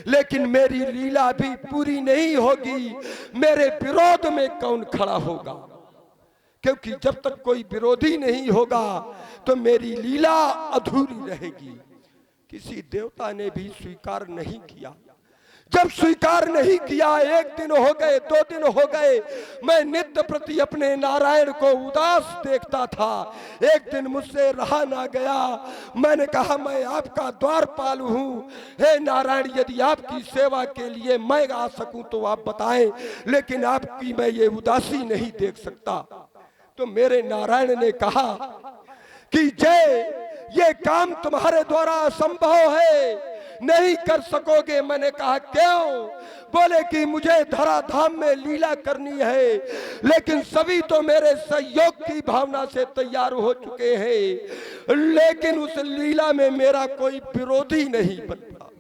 लेकिन मेरी लीला भी पूरी नहीं होगी। मेरे विरोध में कौन खड़ा होगा? क्योंकि जब तक कोई विरोधी नहीं होगा तो मेरी लीला अधूरी रहेगी। किसी देवता ने भी स्वीकार नहीं किया, जब स्वीकार नहीं किया, 1 दिन हो गए, 2 दिन हो गए, मैं नित्य प्रति अपने नारायण को उदास देखता था। एक दिन मुझसे रहा ना गया, मैंने कहा मैं आपका द्वारपाल हूँ, हे नारायण यदि आपकी सेवा के लिए मैं आ सकूं तो आप बताएं, लेकिन आपकी मैं ये उदासी नहीं देख सकता। तो मेरे नारायण ने कहा कि जय ये काम तुम्हारे द्वारा असंभव है, नहीं कर सकोगे। मैंने कहा क्यों? बोले कि मुझे धराधाम में लीला करनी है, लेकिन सभी तो मेरे सहयोग की भावना से तैयार हो चुके हैं, लेकिन उस लीला में मेरा कोई विरोधी नहीं बनता।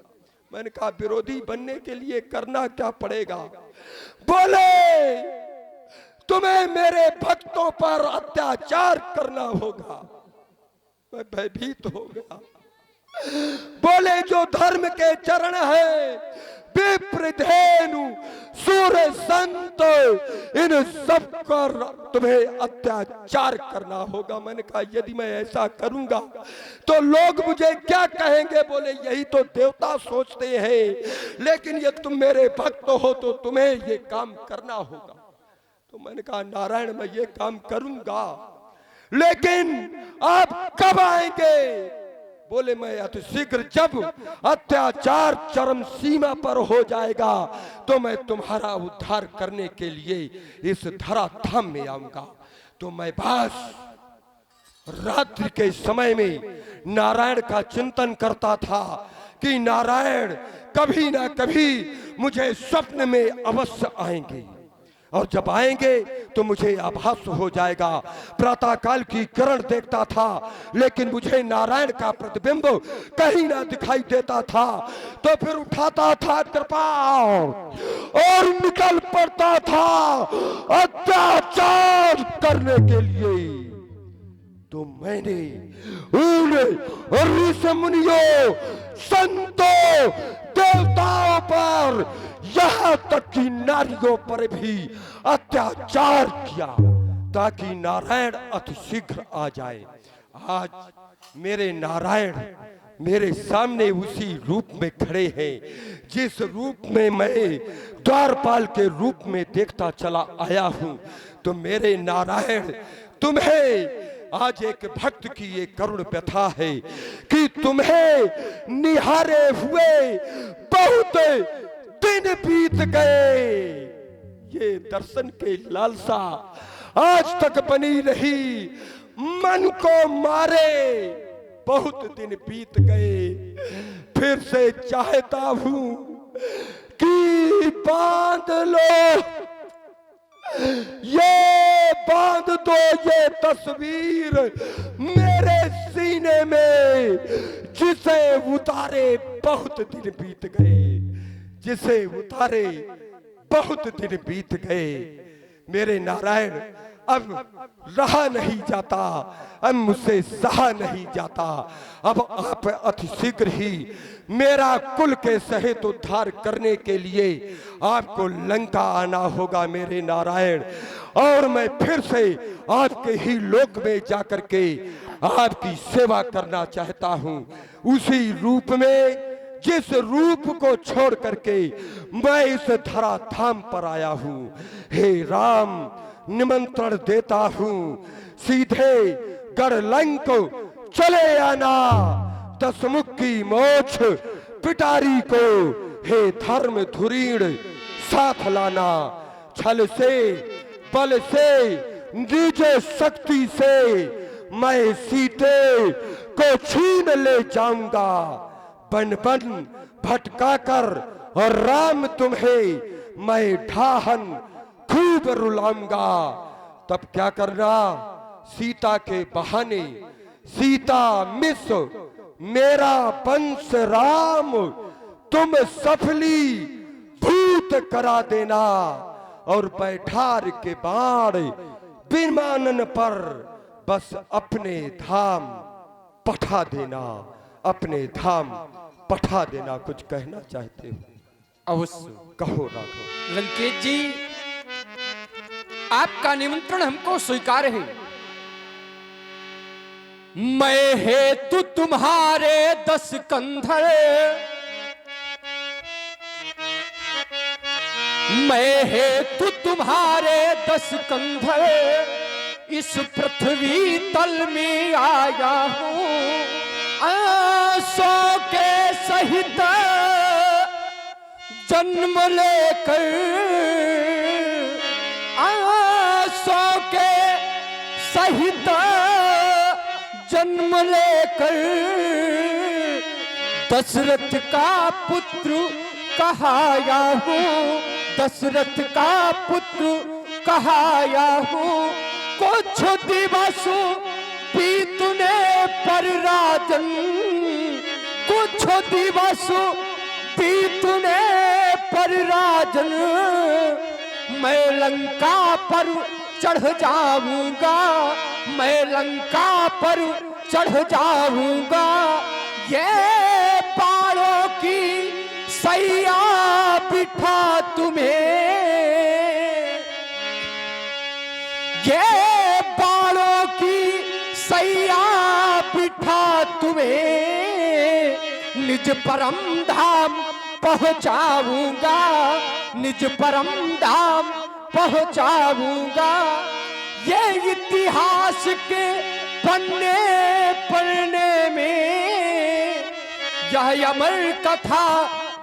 मैंने कहा विरोधी बनने के लिए करना क्या पड़ेगा? बोले तुम्हें मेरे भक्तों पर अत्याचार करना होगा। मैं भयभीत हो गया। बोले जो धर्म के चरण है, विप्र धेनु सूर्य संत, इन सब पर तुम्हें अत्याचार करना होगा। मैंने कहा यदि मैं ऐसा करूंगा तो लोग मुझे क्या कहेंगे? बोले यही तो देवता सोचते हैं, लेकिन यदि तुम मेरे भक्त हो तो तुम्हें ये काम करना होगा। तो मैंने कहा नारायण मैं ये काम करूंगा, लेकिन आप कब आएंगे? बोले मैं अति शीघ्र, जब अत्याचार चरम सीमा पर हो जाएगा तो मैं तुम्हारा उद्धार करने के लिए इस धराधाम में आऊंगा। तो मैं बस रात्रि के समय में नारायण का चिंतन करता था कि नारायण कभी ना कभी मुझे स्वप्न में अवश्य आएंगे, और जब आएंगे तो मुझे आभास हो जाएगा। प्रातः काल की किरण देखता था, लेकिन मुझे नारायण का प्रतिबिंब कहीं ना दिखाई देता था। तो फिर उठाता था कृपाण और निकल पड़ता था अत्याचार करने के लिए। तो मैंने उन ऋषि मुनियों, संतों, देवताओं पर, यहाँ तक कि नारियों पर भी अत्याचार किया ताकि नारायण अति शीघ्र आ जाए। आज मेरे नारायण मेरे सामने उसी रूप में खड़े हैं जिस रूप में मैं द्वारपाल के रूप में देखता चला आया हूं। तो मेरे नारायण तुम्हें आज एक भक्त की ये करुण व्यथा है कि तुम्हें निहारे हुए बहुत दिन बीत गए, ये दर्शन की लालसा आज तक बनी रही, मन को मारे बहुत दिन बीत गए। फिर से चाहता हूं कि बांध लो, ये बांध दो ये तस्वीर मेरे सीने में, जिसे उतारे बहुत दिन बीत गए, जिसे उतारे बहुत दिन बीत गए। मेरे नारायण अब रहा नहीं जाता, अब मुझसे सहा नहीं जाता। अब आप अति शीघ्र ही मेरा कुल के सहित उद्धार करने के लिए आपको लंका आना होगा मेरे नारायण, और मैं फिर से आपके ही लोक में जाकर के आपकी सेवा करना चाहता हूं, उसी रूप में जिस रूप को छोड़ करके मैं इस धराधाम पर आया हूं। हे राम, निमंत्रण देता हूं, सीधे गढ़लंक चले आना, दशमुख की मोछ पिटारी को हे धर्म धुरीण साथ लाना। छल से बल से निज शक्ति से मैं सीते को छीन ले जाऊंगा, बन बन भटका कर और राम तुम्हें मैं ढाहन खूब रुलाऊंगा। तब क्या करना, सीता के बहाने सीता मिस मेरा वंश राम तुम सफली भूत करा देना, और बैठार के बाण विमानन पर बस अपने धाम पठा देना, अपने धाम पठा देना। कुछ कहना चाहते हो? अवश्य कहो राघव। लंकेश जी, आपका निमंत्रण हमको स्वीकार है। मैं हेतु तुम्हारे 10 कंधर मैं हेतु तुम्हारे 10 कंधे इस पृथ्वी तल में आया हूँ, आंसों के सहित जन्म लेकर, आंसों के सहित जन्म लेकर दशरथ का पुत्र कहाया हूँ, दशरथ का पुत्र कहाया हूँ। कुछ दिवस बीतने पर राजन, कुछ दिवस बीतने पर राजन, मैं लंका पर चढ़ जाऊंगा, मैं लंका पर चढ़ जाऊंगा। ये बाणों की सैया बिठा तुम्हें, ये बाणों की सैया बिठा तुम्हें, निज परम धाम पहुंचाऊंगा, निज परम धाम पहुंचाऊंगा। ये इतिहास के पन्ने पढ़ने में यह अमर कथा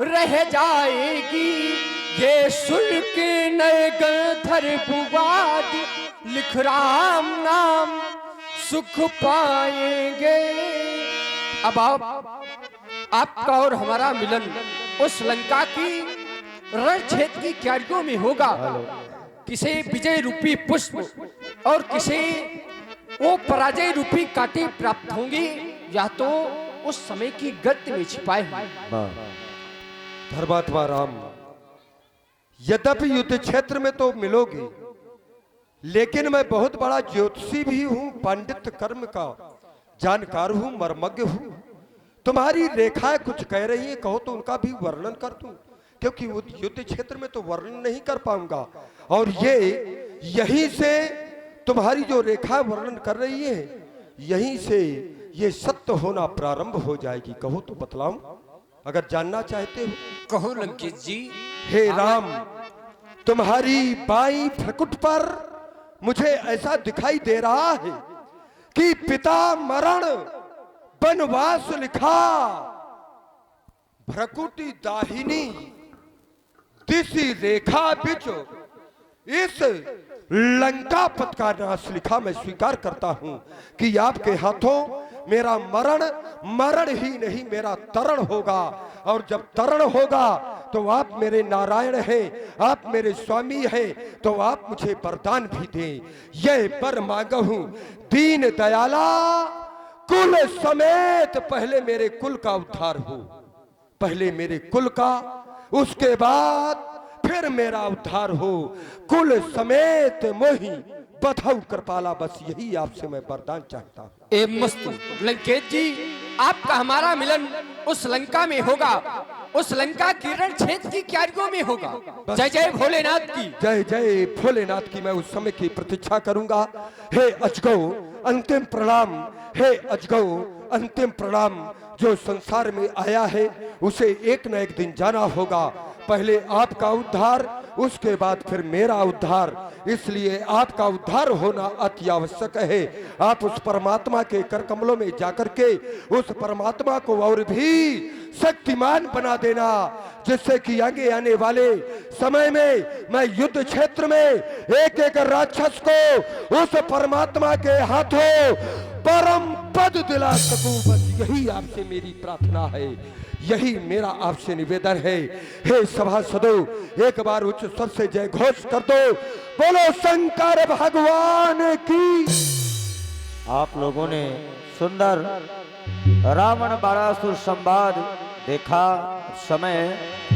रह जाएगी। ये सुन के नए गंधर बुवाद लिख राम नाम सुख पाएंगे। अब आपका और हमारा मिलन उस लंका की रण क्षेत्र की क्यारियों में होगा। किसे विजय रूपी पुष्प और किसे वो पराजय रूपी कांटे प्राप्त होंगे, या तो उस समय की गर्त में छिपाए हुए। धर्मात्मा राम, यद्यपि युद्ध क्षेत्र में तो मिलोगे, लेकिन मैं बहुत बड़ा ज्योतिषी भी हूं, पंडित कर्म का जानकार हूं, मर्मज्ञ हूं। तुम्हारी रेखाएं कुछ कह रही हैं, कहो तो उनका भी वर्णन कर दूं, क्योंकि युद्ध क्षेत्र में तो वर्णन नहीं कर पाऊंगा। और ये यहीं से तुम्हारी जो रेखा वर्णन कर रही है, यहीं से ये सत्य होना प्रारंभ हो जाएगी। कहो तो बतलाऊं, अगर जानना चाहते हो। कहो लंकेश जी। हे राम, तुम्हारी बाई भ्रकुट पर मुझे ऐसा दिखाई दे रहा है कि पिता मरण वनवास लिखा, भ्रकुटी दाहिनी दिशि रेखा बिच इस लंका पथ का नाश लिखा। मैं स्वीकार करता हूं कि आपके हाथों मेरा मरण ही नहीं, मेरा तरण होगा। और जब तरण होगा तो आप मेरे नारायण हैं, आप मेरे स्वामी हैं, तो आप मुझे वरदान भी दें। यह वर मांगहूं दीन दयाला, कुल समेत पहले मेरे कुल का उद्धार हो, पहले मेरे कुल का, उसके बाद फिर मेरा उद्धार हो। कुल समेत मोही बधाऊ कृपाला, बस यही आपसे मैं वरदान चाहता हूँ। ए मस्त लंकेश जी, आपका हमारा मिलन उस लंका में होगा, उस लंका किरण क्षेत्र की क्यारियों में होगा। जय जय भोलेनाथ की, जय जय भोलेनाथ की। मैं उस समय की प्रतीक्षा करूंगा। हे अजगौ अंतिम प्रणाम, हे अजगौ अंतिम प्रणाम। जो संसार में आया है उसे एक न एक दिन जाना होगा। पहले आपका उद्धार, उसके बाद फिर मेरा उद्धार। इसलिए आपका उद्धार होना अति आवश्यक है। आप उस परमात्मा के कर कमलों में जाकर के उस परमात्मा को और भी शक्तिमान बना देना, जिससे कि आगे आने वाले समय में मैं युद्ध क्षेत्र में एक एक राक्षस को उस परमात्मा के हाथों परम पद दिला सकूं। बस यही आपसे मेरी प्रार्थना है, यही मेरा आपसे निवेदन है। हे सभासदों, एक बार उच्च स्वर से जय घोष कर दो। बोलो शंकर भगवान की। आप लोगों ने सुंदर रावण बाणासुर संवाद देखा। समय